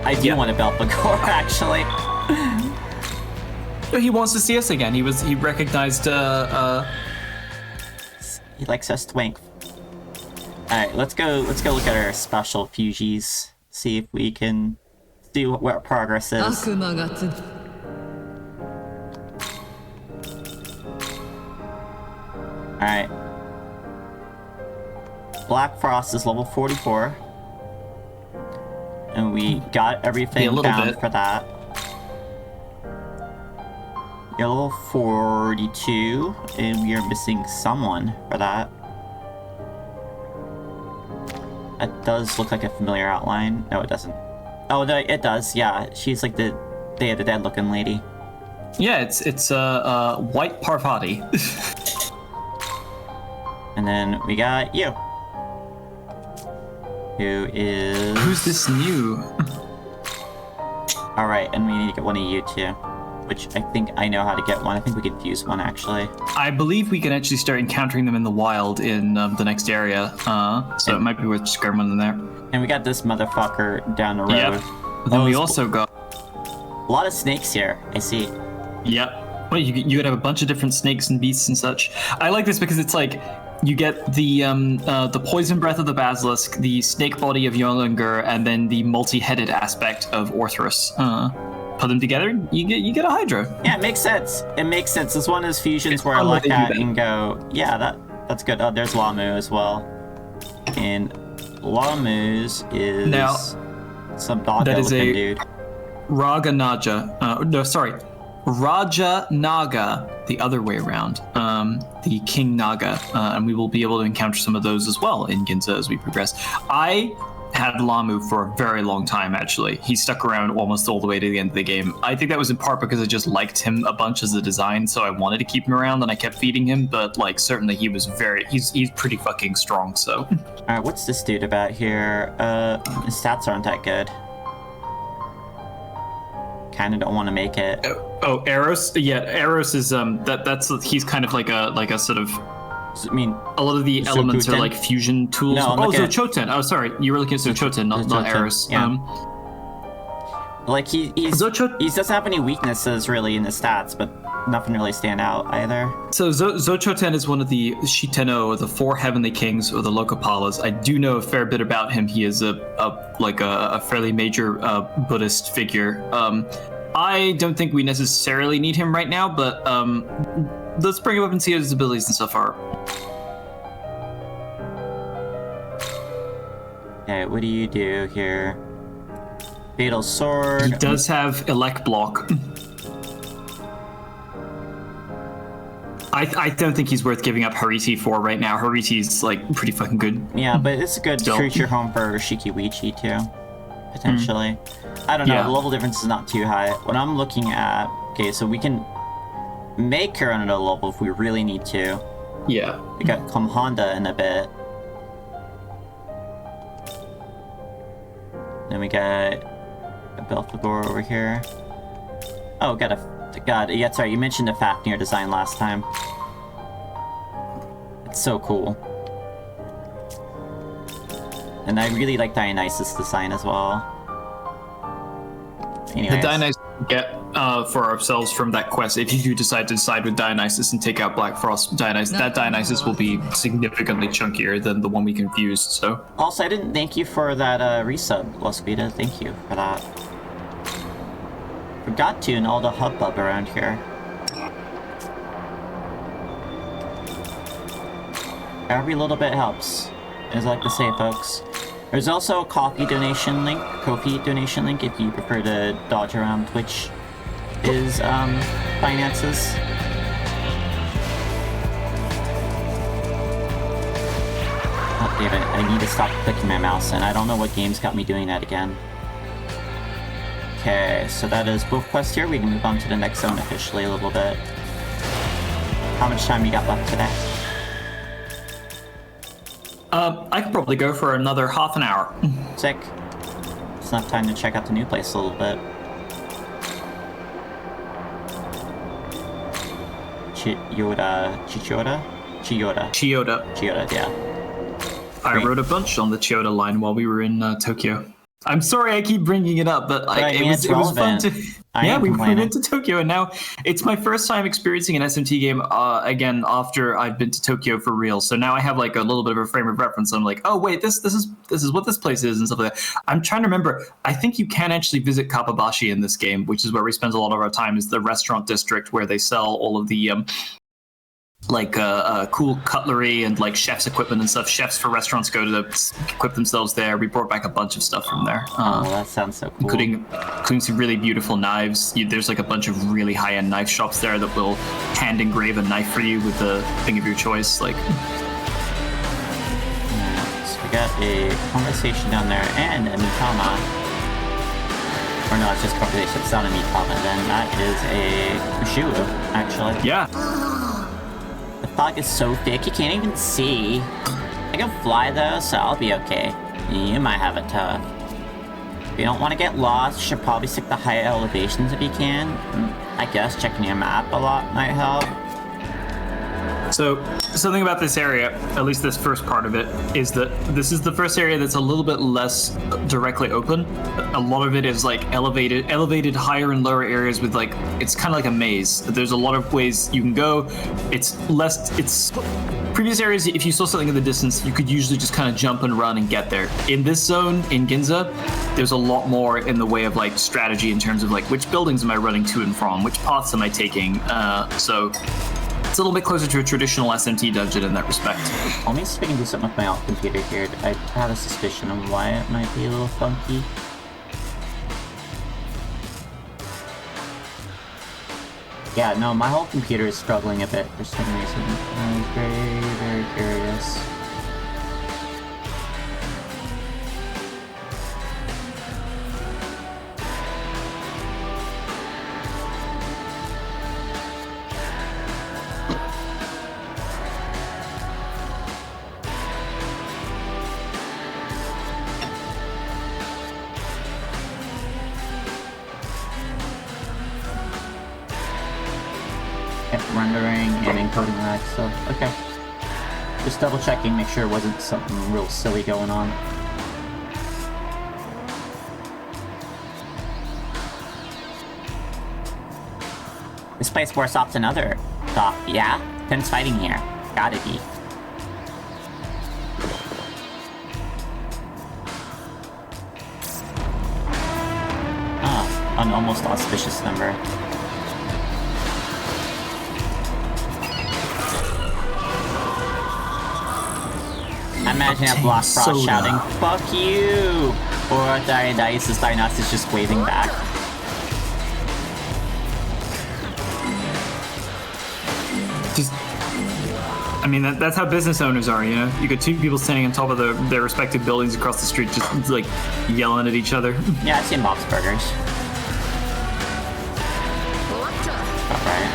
I do want to belt the core, actually. He wants to see us again. He recognized He likes us twink. Alright, let's go look at our special fugies. See if we can see what our progress is. Alright. Black Frost is level 44. And we got everything down for that. You're level 42, and we are missing someone for that. That does look like a familiar outline. No, it doesn't. Oh, no, it does, yeah. She's like the Day of the Dead looking lady. Yeah, it's White Parvati. And then we got you. Who's this new? Alright, and we need to get one of you too. Which I think I know how to get one. I think we could fuse one actually. I believe we can actually start encountering them in the wild in the next area. So it might be worth just grabbing one in there. And we got this motherfucker down the road. Yep. Then we also got a lot of snakes here, I see. Yep. Well, you could have a bunch of different snakes and beasts and such. I like this because it's like you get the poison breath of the basilisk, the snake body of Yollinger, and then the multi-headed aspect of Orthrus. Put them together, you get a Hydra. Yeah, it makes sense. It makes sense. It's one of those fusions where I look at and go, yeah, that's good. Oh, there's Lamu as well. And Lamu's is now, some dog-looking dude. Raja Naga, the other way around, the King Naga, and we will be able to encounter some of those as well in Ginza as we progress. I had Lamu for a very long time, actually. He stuck around almost all the way to the end of the game. I think that was in part because I just liked him a bunch as a design, so I wanted to keep him around and I kept feeding him, but like certainly he's pretty fucking strong, so. Alright, what's this dude about here? His stats aren't that good. Kinda don't want to make it. Oh, Eros? Yeah, Eros is he's kind of like a sort of, I mean, a lot of the elements Zokuten? are like fusion tools. No, Zochoten. Oh, sorry, you were looking at Zochoten, not Eros. Yeah. Like he doesn't have any weaknesses really in his stats, but nothing really stand out either. So Zochoten is one of the Shiteno, or the four heavenly kings, or the Lokapalas. I do know a fair bit about him. He is a fairly major Buddhist figure. I don't think we necessarily need him right now, but let's bring him up and see what his abilities and stuff are. Okay, what do you do here? Fatal Sword. He does have elect block. I don't think he's worth giving up Hariti for right now. Hariti's like pretty fucking good. Yeah, but it's a good creature home for Shikiwichi too, potentially. I don't know, Yeah. the level difference is not too high. What I'm looking at, okay, so we can make her on another level if we really need to. Yeah. We got Honda in a bit. Then we got a Belphegor over here. Oh, yeah, sorry, you mentioned a Fafnir design last time. It's so cool. And I really like Dionysus design as well. Anyways. The Dionysus we get for ourselves from that quest, if you do decide to side with Dionysus and take out Black Frost Dionysus, that Dionysus will be significantly chunkier than the one we confused, so. Also, I didn't thank you for that resub, Lospita. Thank you for that. Forgot to in all the hubbub around here. Every little bit helps, as I like to say, folks. There's also a Ko-fi donation link if you prefer to dodge around Twitch finances. Oh, damn it, I need to stop clicking my mouse, and I don't know what game's got me doing that again. Okay, so that is both quests here. We can move on to the next zone officially a little bit. How much time you got left today? I could probably go for another half an hour. Sick. It's enough time to check out the new place a little bit. Chiyoda, yeah. I Great. wrote a bunch on the Chiyoda line while we were in Tokyo. I'm sorry I keep bringing it up, but it was fun to... we went to Tokyo, and now it's my first time experiencing an SMT game again after I've been to Tokyo for real. So now I have like a little bit of a frame of reference. I'm like, oh wait, this is what this place is and stuff like that. I'm trying to remember. I think you can actually visit Kapabashi in this game, which is where we spend a lot of our time. Is the restaurant district where they sell all of the cool cutlery and like chef's equipment and stuff. Chefs for restaurants go to equip themselves there. We brought back a bunch of stuff from there. That sounds so cool. Including some really beautiful knives. There's like a bunch of really high-end knife shops there that will hand engrave a knife for you with the thing of your choice. Like, so we got a conversation down there and a Mitama. Or no, it's just conversation. It's not a Mitama. Then that is a Ushuru, actually. yeah. The fog is so thick you can't even see. I can fly though, so I'll be okay. You might have it tough. If you don't want to get lost, you should probably stick to high elevations if you can. I guess checking your map a lot might help. So, something about this area, at least this first part of it, is that this is the first area that's a little bit less directly open. A lot of it is like elevated higher and lower areas with like, it's kind of like a maze. There's a lot of ways you can go. It's previous areas, if you saw something in the distance, you could usually just kind of jump and run and get there. In this zone, in Ginza, there's a lot more in the way of like strategy in terms of like, which buildings am I running to and from? Which paths am I taking? So it's a little bit closer to a traditional SMT dungeon in that respect. Let me see if I can do something with my alt computer here. I have a suspicion of why it might be a little funky. Yeah, no, my whole computer is struggling a bit for some reason. I'm very, very curious. Rendering and encoding that stuff. Okay. Just double checking, make sure it wasn't something real silly going on. This place worse off than other. Thought, yeah? Pim's fighting here. Gotta be. Oh, an almost auspicious number. I imagine a Block Frost soda. shouting, "Fuck you!" Or Dionysus is just waving back. Just, I mean, that's how business owners are, you know? You got two people standing on top of their respective buildings across the street, just like yelling at each other. Yeah, I've seen Bob's Burgers. Alright.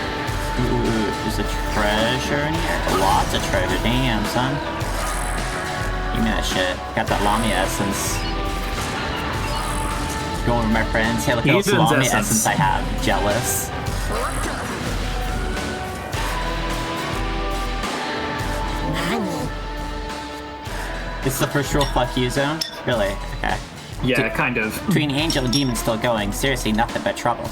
Ooh, there's a treasure in here. Lots of treasure. Damn, son. Give me that shit. Got that Lamia essence. Going with my friends. Hey, look at all the Ethan's Lamia essence. essence I have. Jealous. This is the first real fuck you zone? Really? Okay. Yeah, kind of. Between Angel and Demon still going. Seriously, nothing but trouble.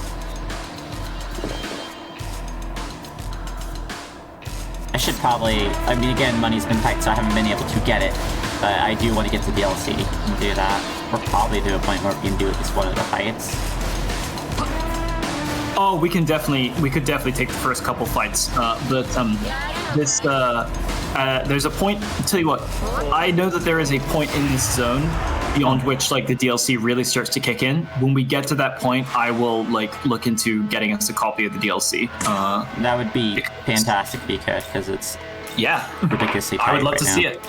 I should probably... I mean, again, money's been tight, so I haven't been able to get it. But I do want to get to DLC and do that. Or probably to a point where we can do at least one of the fights. Oh, we could definitely take the first couple fights. There's a point. I'll tell you what, I know that there is a point in this zone beyond which like the DLC really starts to kick in. When we get to that point, I will like look into getting us a copy of the DLC. That would be fantastic if you could, because it's Yeah, ridiculously tight I would love right to now. see it.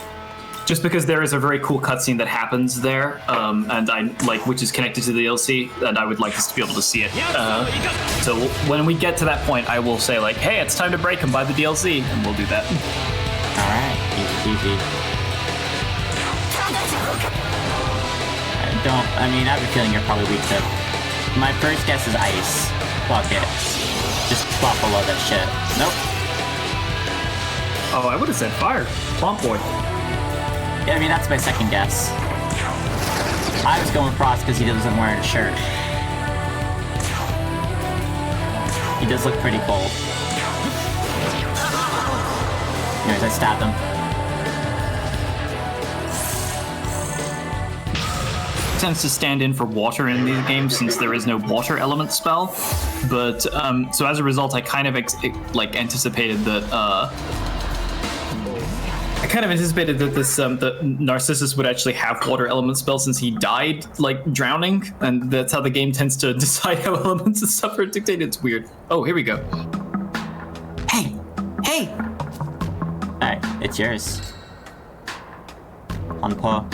Just because there is a very cool cutscene that happens there, and I like which is connected to the DLC, and I would like us to be able to see it. So when we get to that point, I will say like, "Hey, it's time to break and buy the DLC," and we'll do that. Alright, easy. I mean, I have a feeling you're probably weak to... My first guess is ice. Fuck it. Just buffalo that shit. Nope. Oh, I would have said fire, Plump Boy. I mean, that's my second guess. I was going Frost because he doesn't wear a shirt. He does look pretty cold. Anyways, I stabbed him. Tends to stand in for water in these games since there is no water element spell, but so as a result, I kind of anticipated that. I kind of anticipated that this that Narcissus would actually have water element spell since he died like drowning, and that's how the game tends to decide how elements and stuff are dictated. It's weird. Oh, here we go. Hey. Alright, it's yours. On paw.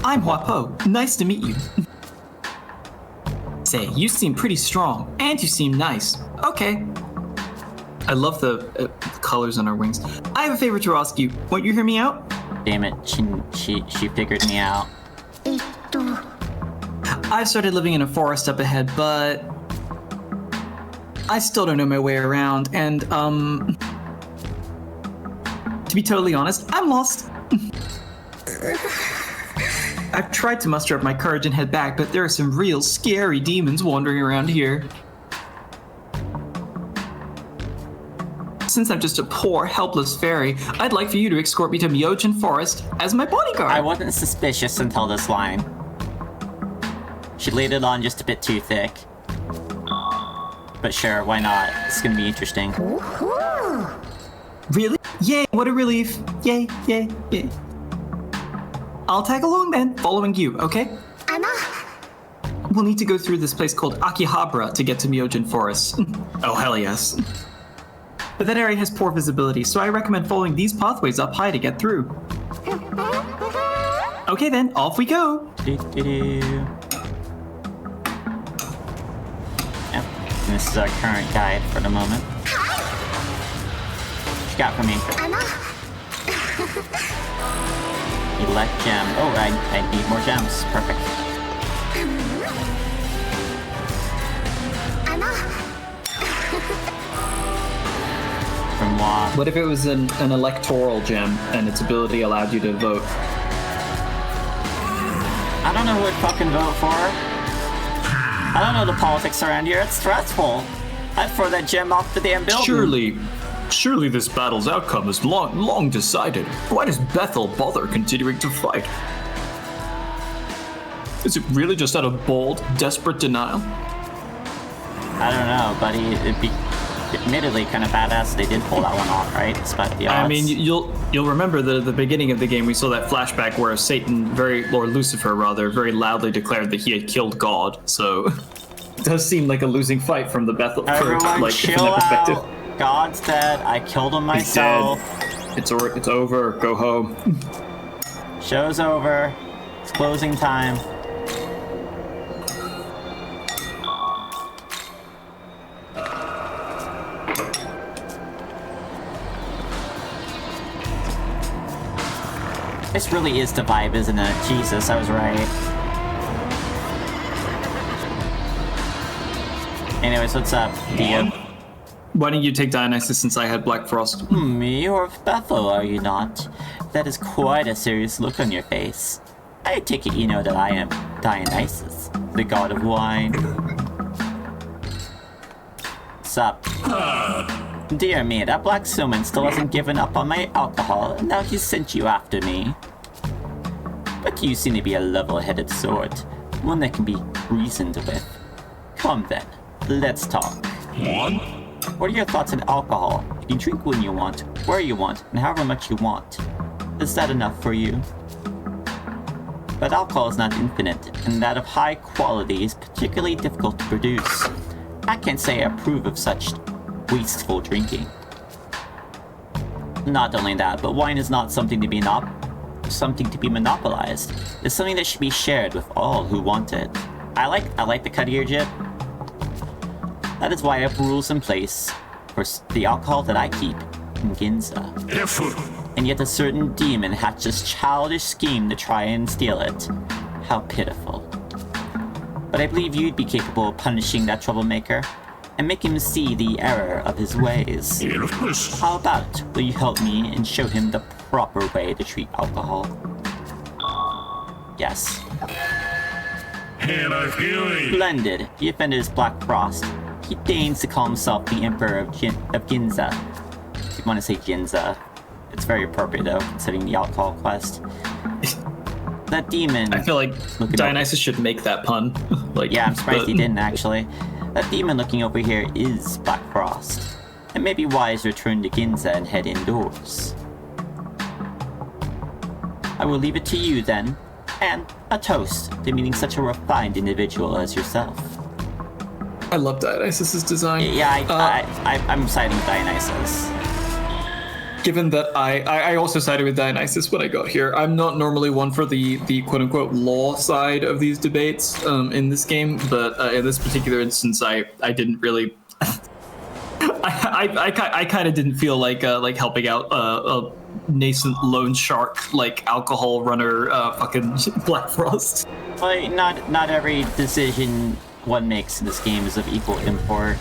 I'm Huapo. Nice to meet you. Say, you seem pretty strong, and you seem nice. Okay. I love the colors on our wings. I have a favor to ask you. Won't you hear me out? Damn it, she figured me out. I've started living in a forest up ahead, but I still don't know my way around, and to be totally honest, I'm lost. I've tried to muster up my courage and head back, but there are some real scary demons wandering around here. Since I'm just a poor, helpless fairy, I'd like for you to escort me to Myojin Forest as my bodyguard. I wasn't suspicious until this line. She laid it on just a bit too thick. But sure, why not? It's gonna be interesting. Really? Yay, what a relief. Yay. I'll tag along then, following you, okay? We'll need to go through this place called Akihabara to get to Myojin Forest. Oh, hell yes. But that area has poor visibility, so I recommend following these pathways up high to get through. Okay then, off we go! Yep, and this is our current guide for the moment. What you got for me? Elect gem. Oh, I need more gems. Perfect. From Law. What if it was an electoral gem and its ability allowed you to vote? I don't know who I'd fucking vote for. I don't know the politics around here. It's stressful. I'd throw that gem off the damn building. Surely this battle's outcome is long decided. Why does Bethel bother continuing to fight? Is it really just out of bold, desperate denial? I don't know, buddy. It'd be admittedly kind of badass they did pull that one off, right? Despite the odds. I mean, you'll remember the beginning of the game. We saw that flashback where Satan, or Lucifer rather, very loudly declared that he had killed God. So it does seem like a losing fight from the Bethel. Everyone, chill out. God's dead. I killed him myself. It's over. Go home. Show's over. It's closing time. This really is the vibe, isn't it? Jesus, I was right. Anyways, what's up, Dio? Why don't you take Dionysus since I had Black Frost? You're of Bethel, are you not? That is quite a serious look on your face. I take it you know that I am Dionysus, the god of wine. What's up? Dear me, that black suman still hasn't given up on my alcohol, and now he's sent you after me. But you seem to be a level-headed sort, one that can be reasoned with. Come then, let's talk. What are your thoughts on alcohol? You can drink when you want, where you want, and however much you want. Is that enough for you? But alcohol is not infinite, and that of high quality is particularly difficult to produce. I can't say I approve of such wasteful drinking. Not only that, but wine is not something to be monopolized. It's something that should be shared with all who want it. I like the cut of your jib. That is why I have rules in place for the alcohol that I keep in Ginza. And yet a certain demon hatched this childish scheme to try and steal it. How pitiful. But I believe you'd be capable of punishing that troublemaker and make him see the error of his ways. How about, will you help me and show him the proper way to treat alcohol? Yes. Splendid. The offender is Black Frost. He deigns to call himself the Emperor of Ginza. If you want to say Ginza, it's very appropriate though, considering the alcohol quest. That demon... I feel like Dionysus should make that pun. Yeah, I'm surprised he didn't actually. That demon looking over here is Black Frost. It may be wise to return to Ginza and head indoors. I will leave it to you then, and a toast to meeting such a refined individual as yourself. I love Dionysus's design. Yeah, I'm siding with Dionysus. Given that I also sided with Dionysus when I got here, I'm not normally one for the quote-unquote law side of these debates in this game, but in this particular instance, I didn't really... I kind of didn't feel like helping out a nascent loan shark, like alcohol runner, fucking Black Frost. Well, not every decision one makes in this game is of equal import.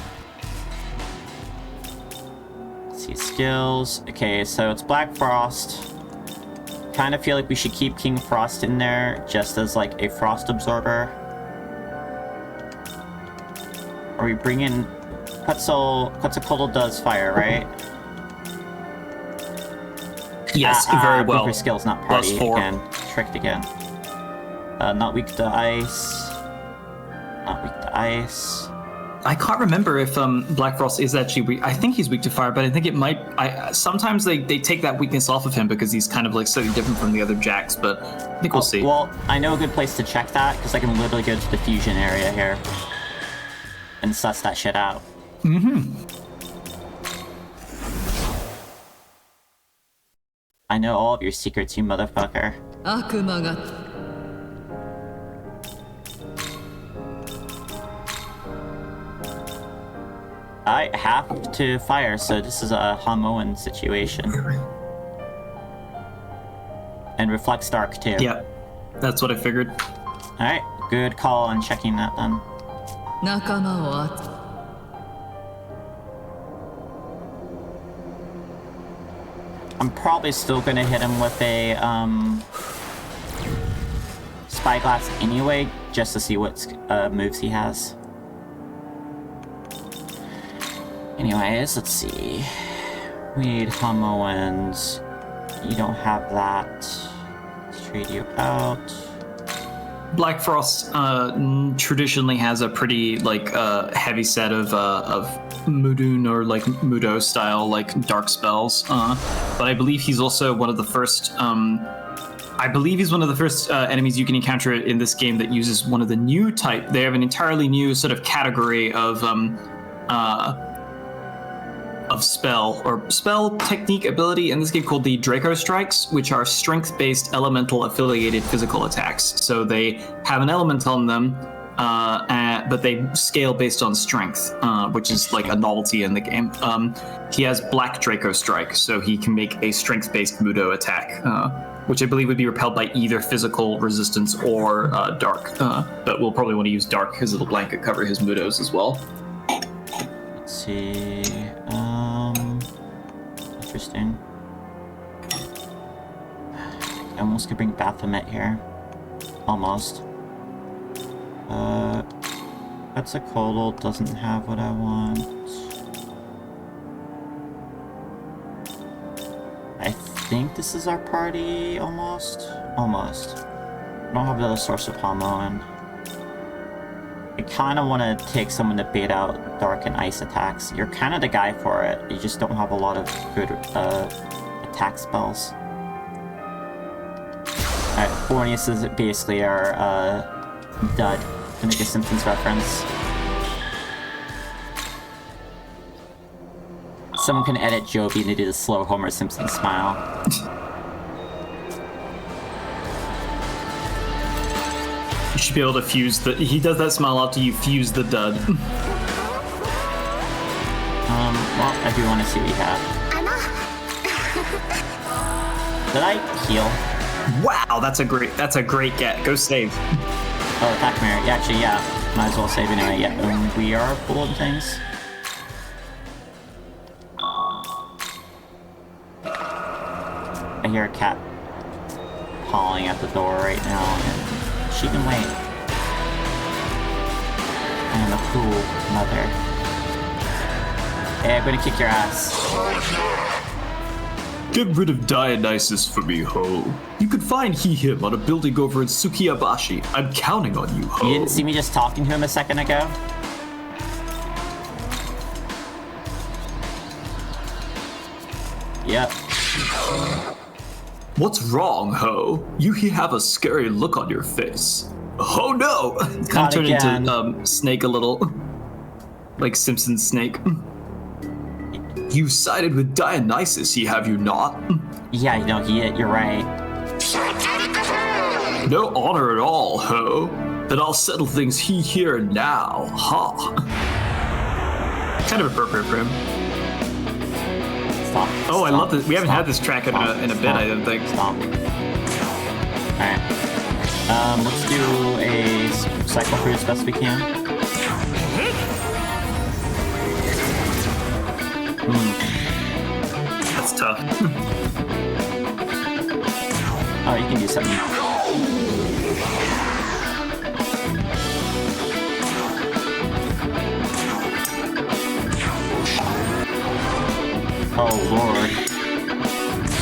See skills. Okay, so it's Black Frost. Kind of feel like we should keep King Frost in there just as like a frost absorber. Or we bring in Quetzalcoatl does fire, right? Yes, very well. Her skills, not party again. Tricked again. Not weak to ice. Not weak to ice. I can't remember if Black Frost is actually weak. I think he's weak to fire, but I think it might... sometimes they take that weakness off of him because he's kind of like slightly different from the other Jacks, but I think we'll see. Well, I know a good place to check that because I can literally go to the fusion area here and suss that shit out. I know all of your secrets, you motherfucker. I have to fire, so this is a Hamoan situation. And reflects dark too. Yeah, that's what I figured. Alright, good call on checking that then. I'm probably still gonna hit him with a spyglass anyway, just to see what moves he has. Anyways, let's see. We need Homoens. You don't have that. Let's trade you out. Black Frost traditionally has a pretty heavy set of Mudun or like Mudo style dark spells, but I believe he's also one of the first. Enemies you can encounter in this game that uses one of the new type. They have an entirely new sort of category of spell technique ability in this game called the Draco Strikes, which are strength-based elemental affiliated physical attacks. So they have an element on them, but they scale based on strength, which is like a novelty in the game. He has Black Draco Strike, so he can make a strength-based Mudo attack, which I believe would be repelled by either physical resistance or dark. But we'll probably want to use dark because it'll blanket cover his Mudos as well. Let's see. Interesting. I almost could bring Baphomet here. Almost. That's a Kotal, doesn't have what I want. I think this is our party, almost. Almost. I don't have another source of Homoen. I kind of want to take someone to bait out Dark and Ice attacks. You're kind of the guy for it. You just don't have a lot of good attack spells. Alright, Borneus is basically our dud, to make a Simpsons reference. Someone can edit Joby to do the slow Homer Simpson smile. You should be able to fuse the. He does that smile after you fuse the dud. Well, I do want to see what you have. Did I heal? Wow, that's a great get. Go save. Oh, attack mirror. Yeah, actually, yeah. Might as well save anyway. Yeah, we are full of things. I hear a cat pawing at the door right now, and she can wait. I'm a cool mother. Hey, I'm gonna kick your ass. Get rid of Dionysus for me, Ho. You could find him on a building over in Sukiyabashi. I'm counting on you, Ho. You didn't see me just talking to him a second ago? Yep. What's wrong, Ho? You have a scary look on your face. Oh no! Kind of turned into Snake a little. Like Simpsons Snake. You sided with Dionysus, have you not? Yeah, you're right. No honor at all, Ho. Then I'll settle things here and now, ha. Kind of appropriate for him. Stop. Oh, I love this. We haven't Stop. had this track in Stop. a bit, Stop. I don't think. Stop. Alright. Let's do a cycle through as best we can. That's tough. Oh, you can do something. Oh, Lord.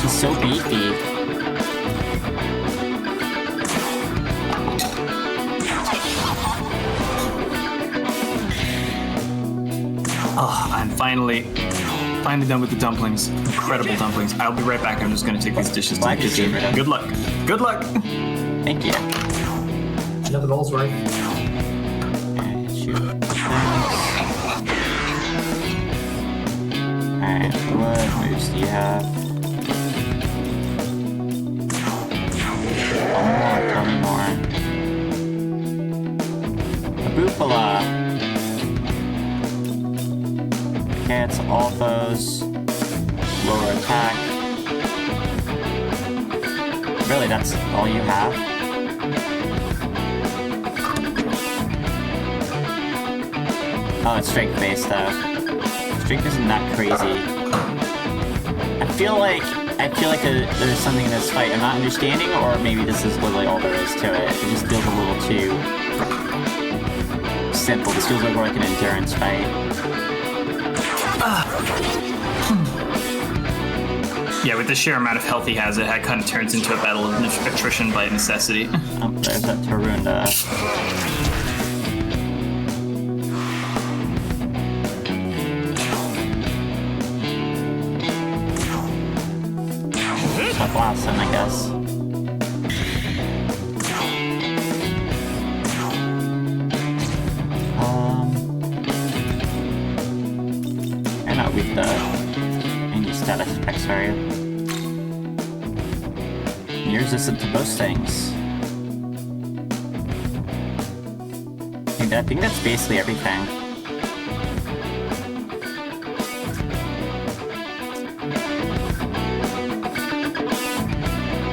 He's so beefy. Oh, I'm finally done with the dumplings. Incredible dumplings. I'll be right back. I'm just gonna take these dishes to the kitchen. Good luck. Good luck. Thank you. You know the goal's right. Alright, shoot. Alright, what moves do you have? Tell me more. A Bufala. Okay, it's all foes. Lower attack. Really, that's all you have? Oh, it's strength-based though. Strength isn't that crazy. I feel like there's something in this fight I'm not understanding, or maybe this is literally all there is to it. It just feels a little too simple. This feels like an endurance fight. Yeah, with the sheer amount of health he has, it kind of turns into a battle of attrition by necessity. Oh, there's that Tarunda. Tough last time, I guess. I'm not with the any status effects, are you? You're resistant to most things. I think that's basically everything.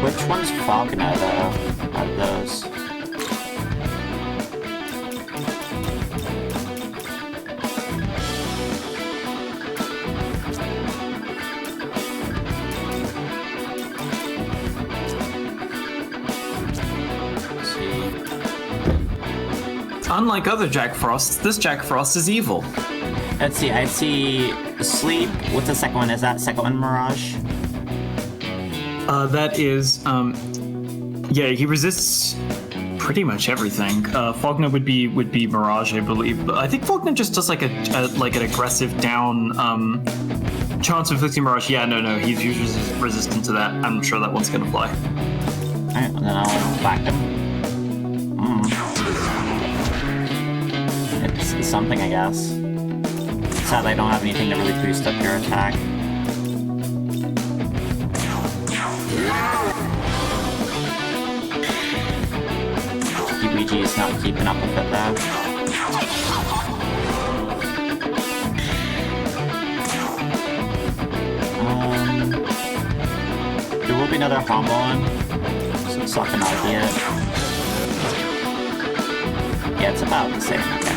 Which one's Fogna, though, out of those? Unlike other Jack Frosts, this Jack Frost is evil. Let's see, I see Sleep. What's the second one? Is that second one Mirage? That is, yeah, he resists pretty much everything. Fogna would be Mirage, I believe. But I think Fogna just does like an aggressive down chance of inflicting Mirage. Yeah, no, he's usually resistant to that. I'm sure that one's gonna fly. Alright, well then I'll whack him. It's something, I guess. Sadly, I don't have anything to really boost up your attack. PBG is not keeping up with it, though. There will be another combo on, so it's not gonna be it. Yeah, it's about the same. Okay.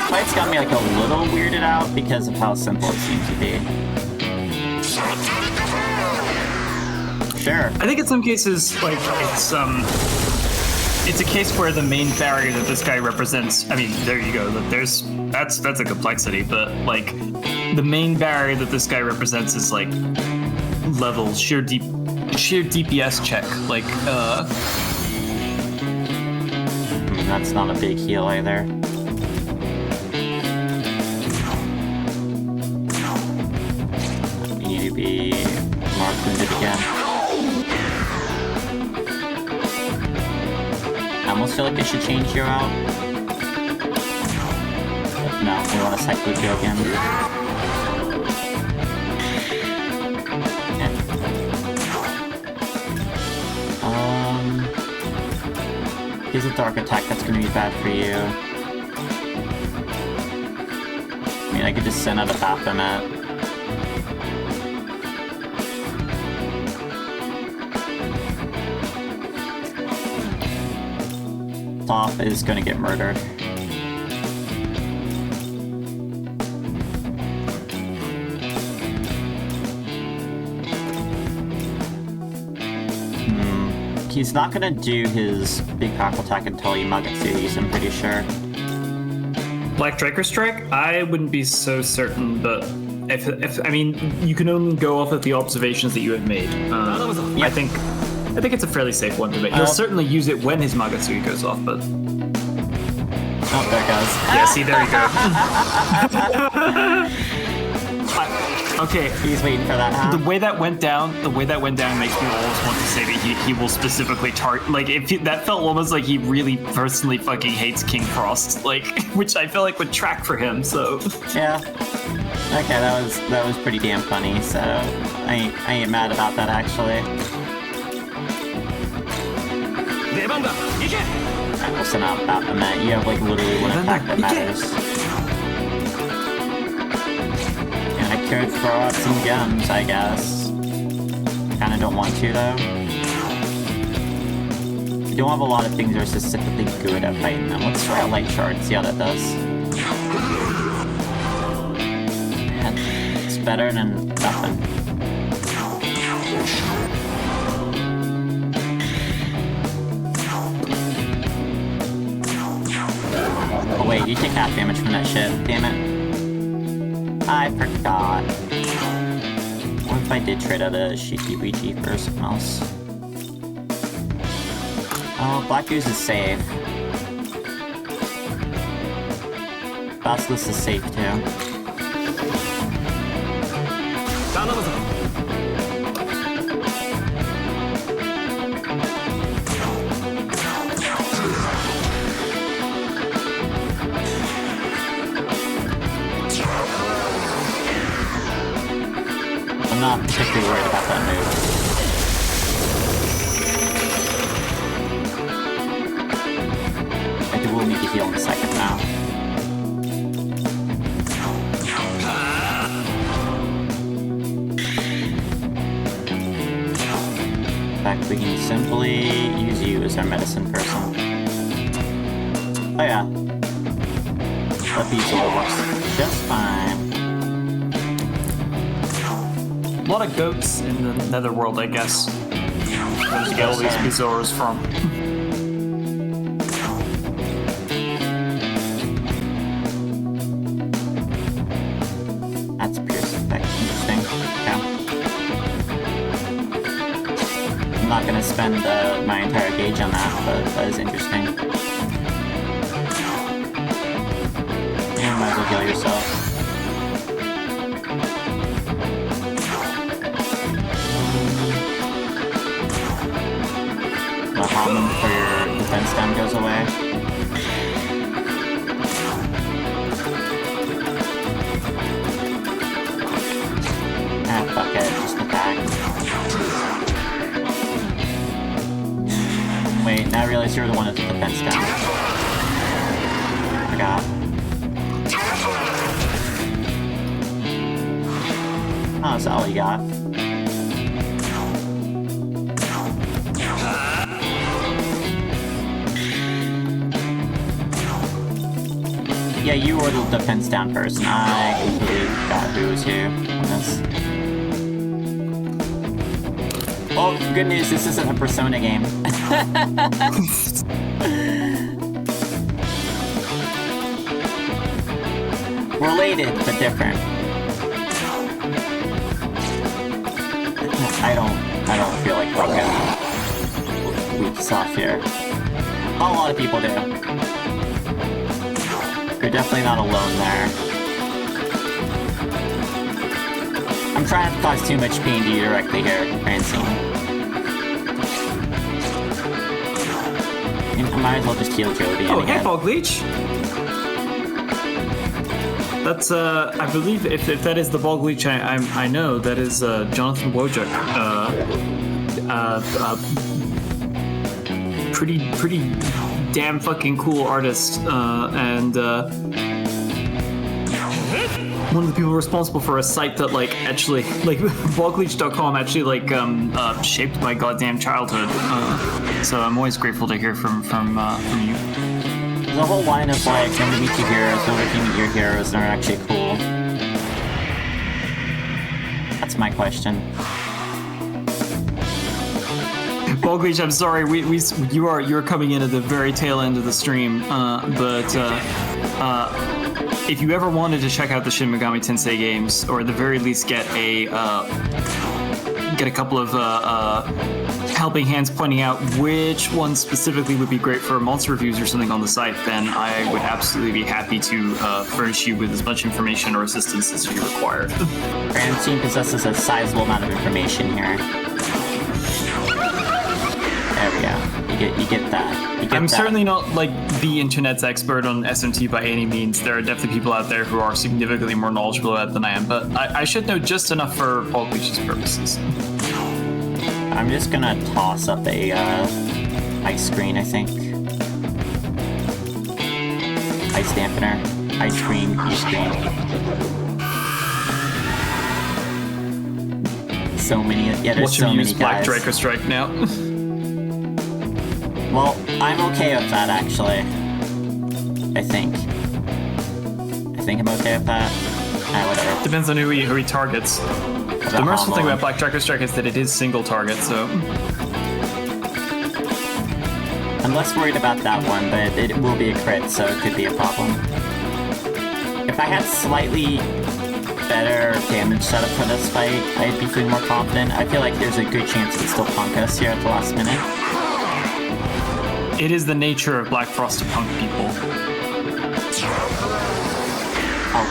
Fight's got me like a little weirded out because of how simple it seems to be. Sure. I think in some cases, like it's a case where the main barrier that this guy represents. I mean, there you go. That's a complexity, but like the main barrier that this guy represents is like level sheer DPS check. Like that's not a big heal either. You need to be more wounded again. I almost feel like I should change you out. But no, we want to cycle you again. Yeah. Here's a dark attack that's going to be bad for you. I mean, I could just send out a Baphomet. Top is gonna get murdered. He's not gonna do his big powerful attack until you Magatsu's, I'm pretty sure. Black Striker Strike? I wouldn't be so certain, but if I mean, you can only go off of the observations that you have made. I think it's a fairly safe one to make. He'll certainly use it when his Magatsugi goes off, but... Oh, there it goes. Yeah, see, there you go. Okay. He's waiting for that, huh? The way that went down makes me almost want to say that he will specifically target... Like, that felt almost like he really personally fucking hates King Frost, like, which I feel like would track for him, so... Yeah. Okay, that was pretty damn funny, so I ain't mad about that, actually. Alright, we'll send out Baphomet. You have, like, literally one attack that matters. And I could throw out some gems, I guess. Kinda don't want to, though. We don't have a lot of things that are specifically good at fighting them. Let's try a light shard, see how that does. Man, it's better than nothing. Oh wait, you take half damage from that shit. Damn it. I forgot. What if I did trade out a Shiki-Wiki for something else? Oh, Black Goose is safe. Basilisk is safe too. I'm not particularly worried about that move. I will need to heal in a second now. In fact, we can simply use you as our medicine person. Oh yeah. Let these heal works just fine. A lot of goats in the netherworld, I guess. Where you get all these Bezoars from. That's Pierce effect. Interesting. Yeah. I'm not gonna spend my entire gauge on that, but that is interesting. You might as well heal yourself. The Hamon for your defense down goes away. Ah, fuck it, just attack. Wait, now I realize you're the one with the defense down. Forgot. Oh, is that all you got? Yeah, you were the defense down person. I completely forgot who was who on this. Well, good news, this isn't a Persona game. Related, but different. I don't feel like we're weak sauce here. A lot of people do. You're definitely not alone there. I'm trying not to cause too much pain to you directly here, Francine. I might as well just heal Jody. Oh, hey, Fog Leech! That's, I believe, if that is the Bog Leech I know, that is, Jonathan Wojcik. Pretty damn fucking cool artist, and, one of the people responsible for a site that, like, actually, like, bogleech.com actually, like, shaped my goddamn childhood, so I'm always grateful to hear from you. There's a whole line of, like, come to meet your heroes, don't if you meet your heroes, and are actually cool. That's my question. Bogleech, I'm sorry, you're coming in at the very tail end of the stream, but if you ever wanted to check out the Shin Megami Tensei games, or at the very least get a couple of helping hands pointing out which one specifically would be great for monster reviews or something on the site, then I would absolutely be happy to furnish you with as much information or assistance as you require. Francine possesses a sizable amount of information here. There we go. You get that. I'm certainly not like the internet's expert on SMT by any means. There are definitely people out there who are significantly more knowledgeable about it than I am, but I should know just enough for Paul Leach's purposes. I'm just gonna toss up a ice screen, I think. Ice dampener. Ice screen, ice screen. So many, yeah, there's so many guys. Black Draco Strike now. Well, I'm okay with that, actually. I think I'm okay with that. Whatever. Depends on who he targets. The merciful thing about Black Draco Strike is that it is single target, so... I'm less worried about that one, but it will be a crit, so it could be a problem. If I had slightly better damage setup for this fight, I'd be feeling more confident. I feel like there's a good chance it could still punk us here at the last minute. It is the nature of Black Frost to punk people. Oh,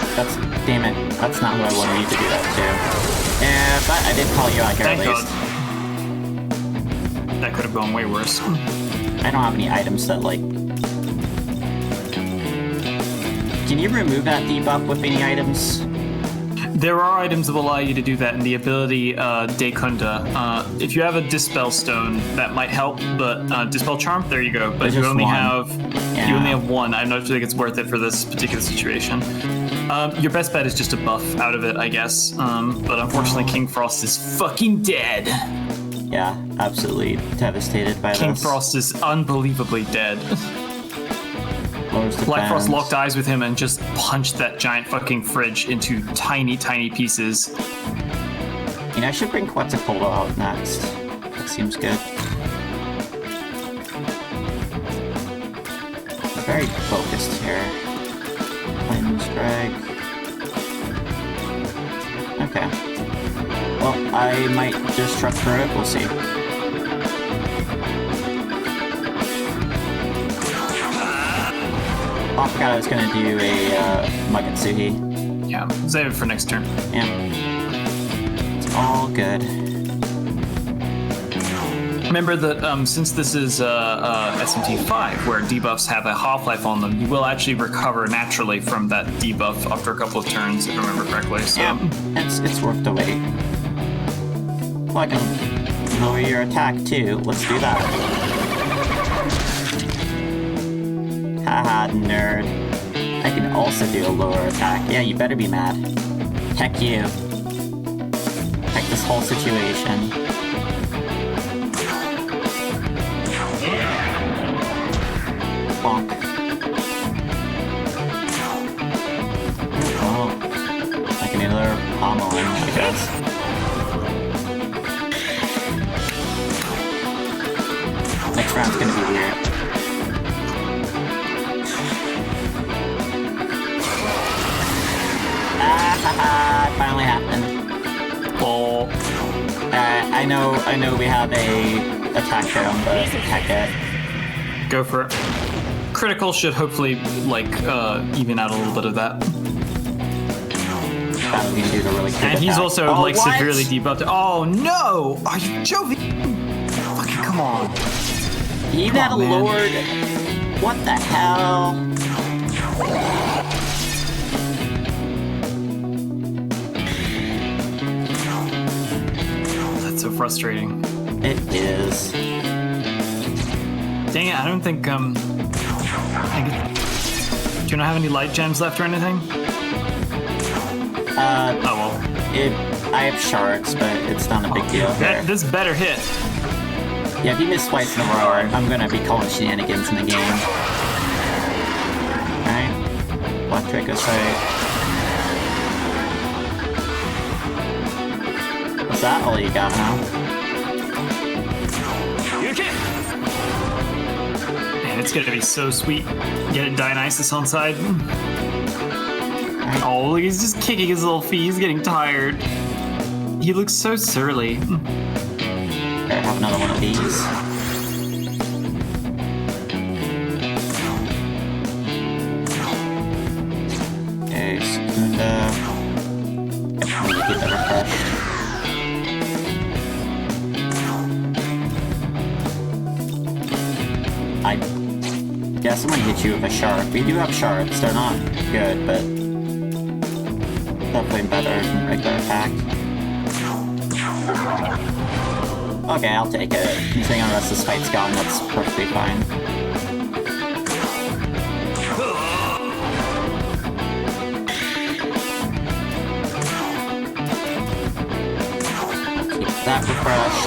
damn it. That's not who I wanted you to do that to. Yeah, but I did call you out here at Thank least. God. That could have gone way worse. I don't have any items that, like... Can you remove that debuff with any items? There are items that will allow you to do that in the ability Dekunda. If you have a Dispel Stone, that might help, but Dispel Charm, there you go. But you only have one. I don't think it's worth it for this particular situation. Your best bet is just a buff out of it, I guess. But unfortunately, King Frost is fucking dead. Yeah, absolutely devastated by King this. Frost is unbelievably dead. Lowers Black Frost defense. locked eyes with him and just punched that giant fucking fridge into tiny, tiny pieces. You know, I should bring Quetzalcoatl out next. That seems good. Very focused here. Lightning Strike. Okay. Well, I might just truck through it. We'll see. Oh, I forgot I was gonna do a Magatsuhi. Yeah, save it for next turn. Yeah. It's all good. Remember that since this is SMT5, where debuffs have a half-life on them, you will actually recover naturally from that debuff after a couple of turns, if I remember correctly. So. Yeah, it's worth the wait. Well, I can lower your attack too. Let's do that. Haha, nerd. I can also do a lower attack. Yeah, you better be mad. Heck you. Heck this whole situation. Bonk. Oh. I can do another pommel in, I guess. Next round's gonna be weird. It finally happened. Bull. I know we have a attack down, but heck it. Go for it. Critical should hopefully, like, even out a little bit of that. That was gonna do the really quick And he's attack. also, Oh, like, what? severely debuffed. Oh, no! Are you joking? Fucking come on. He even had a man. lowered... What the hell? That's so frustrating. It is. Dang it, I don't think, do you not have any light gems left or anything? Oh, well. I have shards, but it's not a big deal here. This better hit. Yeah, if you miss twice in a row, I'm gonna be calling shenanigans in the game. Alright. Black Draco's right. Is that all you got now? Man, it's gonna be so sweet. Getting Dionysus on side. Oh, look, he's just kicking his little feet. He's getting tired. He looks so surly. Better have another one of these. Okay, Secunda. Yep, we need to get that refreshed. I guess I'm gonna hit you with a shard. We do have shards. They're not good, but definitely better than regular attack. Okay, I'll take it. Considering the rest of this fight's gone, that's perfectly fine. Keep that refreshed.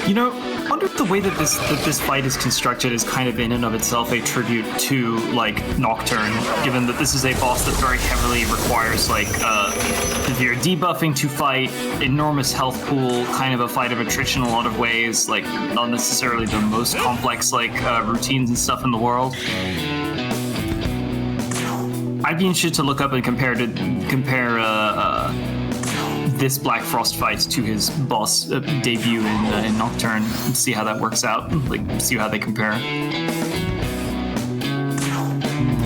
You know, under the the way that this fight is constructed is kind of in and of itself a tribute to like Nocturne, given that this is a boss that very heavily requires like severe debuffing to fight, enormous health pool, kind of a fight of attrition in a lot of ways, like not necessarily the most complex like routines and stuff in the world. I'd be interested to look up and compare this Black Frost fight to his boss debut in Nocturne and see how that works out, like see how they compare.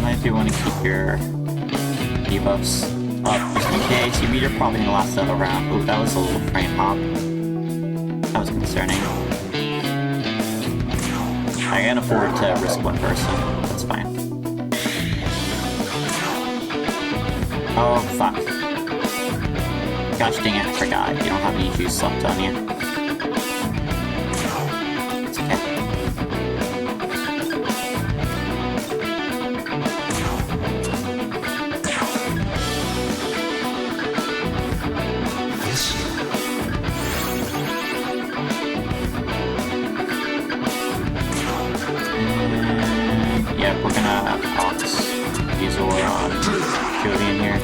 I do want to keep your debuffs up just in case. You meter probably in the last other round. Ooh, that was a little frame hop. That was concerning. I can afford to risk one person. That's fine. Oh, fuck. Gosh dang it, I forgot. You don't have any juice left on you. It's okay. And yeah, we're gonna Ox use on Jovian here.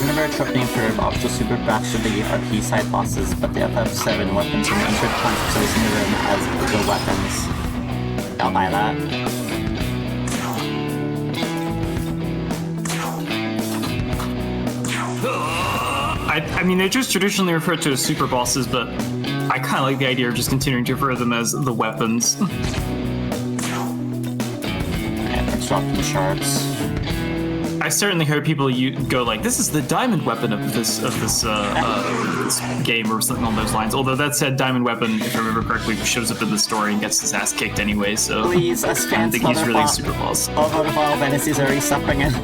Remember a trope name for optional super bats for the RP side bosses, but the FF7 weapons are insert punch so it's in the room as the weapons. I'll buy that. I mean, they're just traditionally referred to as super bosses, but I kind of like the idea of just continuing to refer to them as the weapons. Yeah, let's drop the shards. I certainly heard people go like, "This is the diamond weapon of this game" or something on those lines. Although that said, diamond weapon, if I remember correctly, shows up in the story and gets his ass kicked anyway. So please, I don't think he's really a super boss. All of Final Fantasy is already suffering it.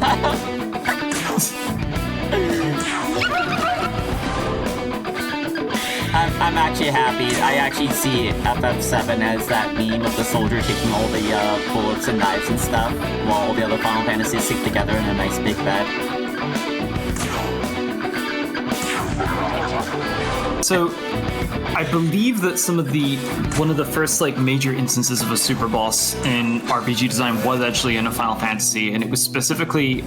I'm actually happy. I actually see FF7 as that meme of the soldier taking all the bullets and knives and stuff, while all the other Final Fantasies stick together in a nice big bed. So, I believe that one of the first like major instances of a super boss in RPG design was actually in a Final Fantasy, and it was specifically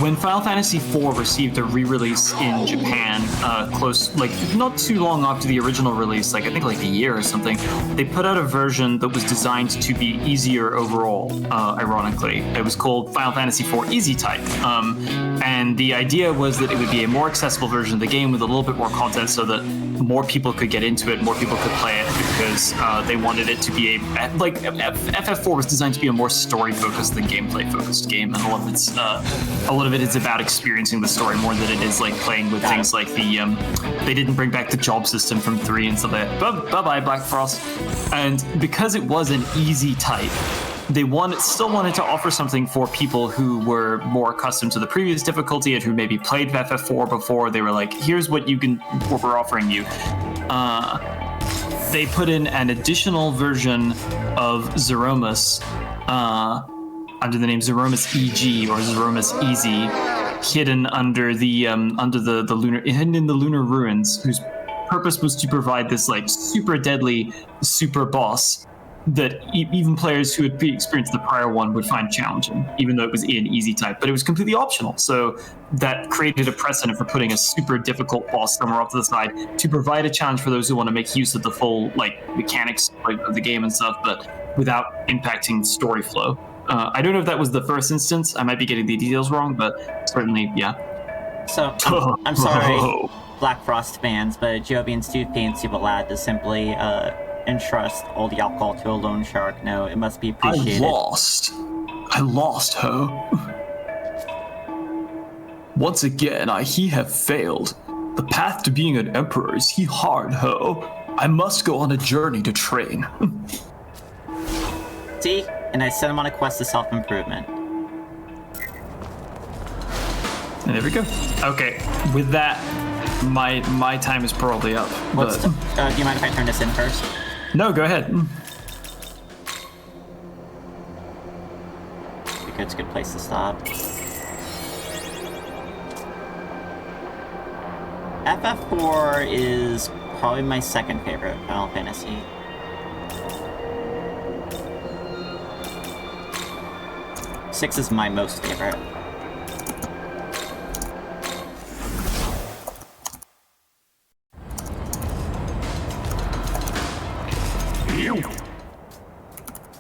when Final Fantasy IV received a re-release in Japan, not too long after the original release, like I think like a year or something. They put out a version that was designed to be easier overall. Ironically, it was called Final Fantasy IV Easy Type, and the idea was that it would be a more accessible version of the game with a little bit more content, so that more people could get into it, more people could play it, because they wanted it to be FF4 was designed to be a more story-focused than gameplay-focused game, and a lot of it is about experiencing the story more than it is like playing with things like they didn't bring back the job system from 3 and stuff like that. Bye-bye, Black Frost. And because it was an easy type, they still wanted to offer something for people who were more accustomed to the previous difficulty and who maybe played FF4 before. They were like, here's what we're offering you. They put in an additional version of Zeromus under the name Zeromus EG or Zeromus Easy, hidden under the lunar ruins, whose purpose was to provide this like super deadly super boss that even players who had experienced the prior one would find challenging, even though it was an easy type, but it was completely optional. So that created a precedent for putting a super difficult boss somewhere off to the side to provide a challenge for those who want to make use of the full like mechanics of the game and stuff, but without impacting story flow. I don't know if that was the first instance. I might be getting the details wrong, but certainly, yeah. So, I'm sorry, Black Frost fans, but Jovian's too fancy of a lad to simply entrust all the alcohol to a loan shark. No, it must be appreciated. I lost, ho. Once again, he have failed. The path to being an emperor is hard, ho. I must go on a journey to train. See? And I sent him on a quest to self-improvement. And there we go. Okay, with that, my time is probably up. Do you mind if I turn this in first? No, go ahead. It's a good place to stop. FF4 is probably my second favorite Final Fantasy. 6 is my most favorite.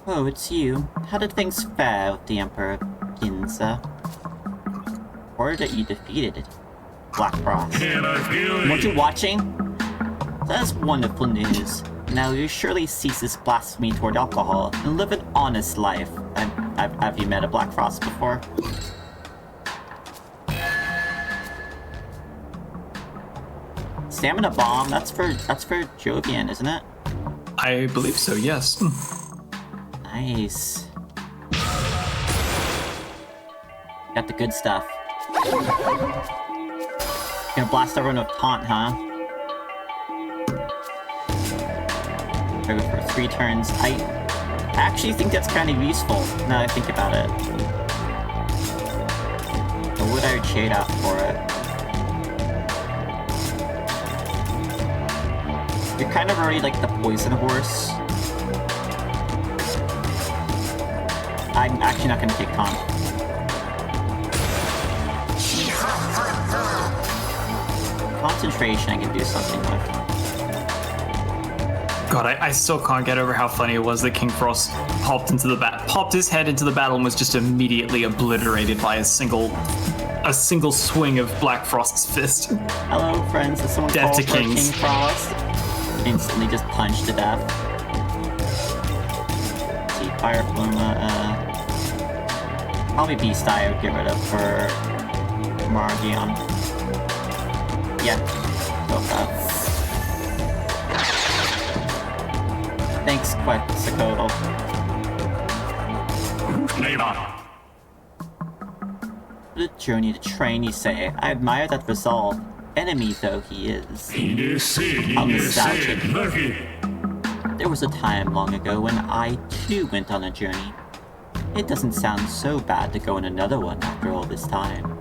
Oh, it's you. How did things fare with the Emperor Ginza? Or that you defeated it? Black Frost. Weren't you watching? That's wonderful news. Now you surely cease this blasphemy toward alcohol and live an honest life. Have you met a Black Frost before? Stamina bomb. That's for Jovian, isn't it? I believe so. Yes. Nice. Got the good stuff. Gonna blast everyone with taunt, huh? Go for 3 turns. I actually think that's kind of useful now that I think about it. But would I trade out for it? You're kind of already like the poison horse. I'm actually not gonna take taunt. Concentration I can do something with. God, I still can't get over how funny it was that King Frost popped his head into the battle and was just immediately obliterated by a single swing of Black Frost's fist. Hello, friends. Is someone Death called to for kings. King Frost? Instantly just punched to death. Let's see, Fire Pluma, probably Beast Eye I would get rid of for Margion. Yeah, go with that. Thanks, Quetzalcoatl. What a journey to train, you say. I admire that resolve. Enemy though he is. How nostalgic. There was a time long ago when I too went on a journey. It doesn't sound so bad to go on another one after all this time.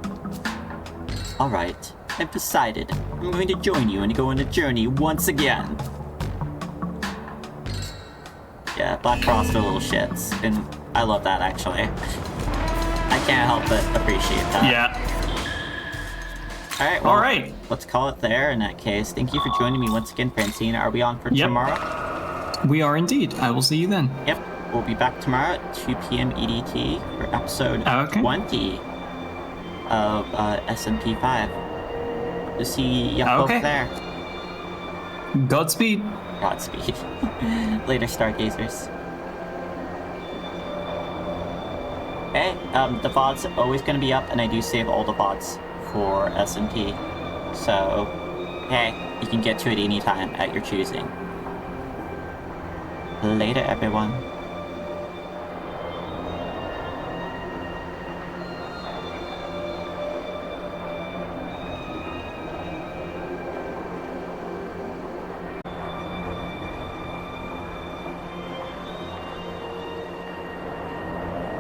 Alright, I've decided. I'm going to join you and go on a journey once again. Yeah, Black Frost are little shits, and I love that actually. I can't help but appreciate that. Yeah. Alright, well, Alright. let's call it there in that case. Thank you for joining me once again, Francine. Are we on for Yep. tomorrow? We are indeed. I will see you then. Yep. We'll be back tomorrow at 2 p.m. EDT for episode 20 of SMT5. To see you both there. Godspeed. Godspeed. Later, Stargazers. Hey, the VOD's always going to be up, and I do save all the VODs for SMT. So, hey, you can get to it anytime at your choosing. Later, everyone.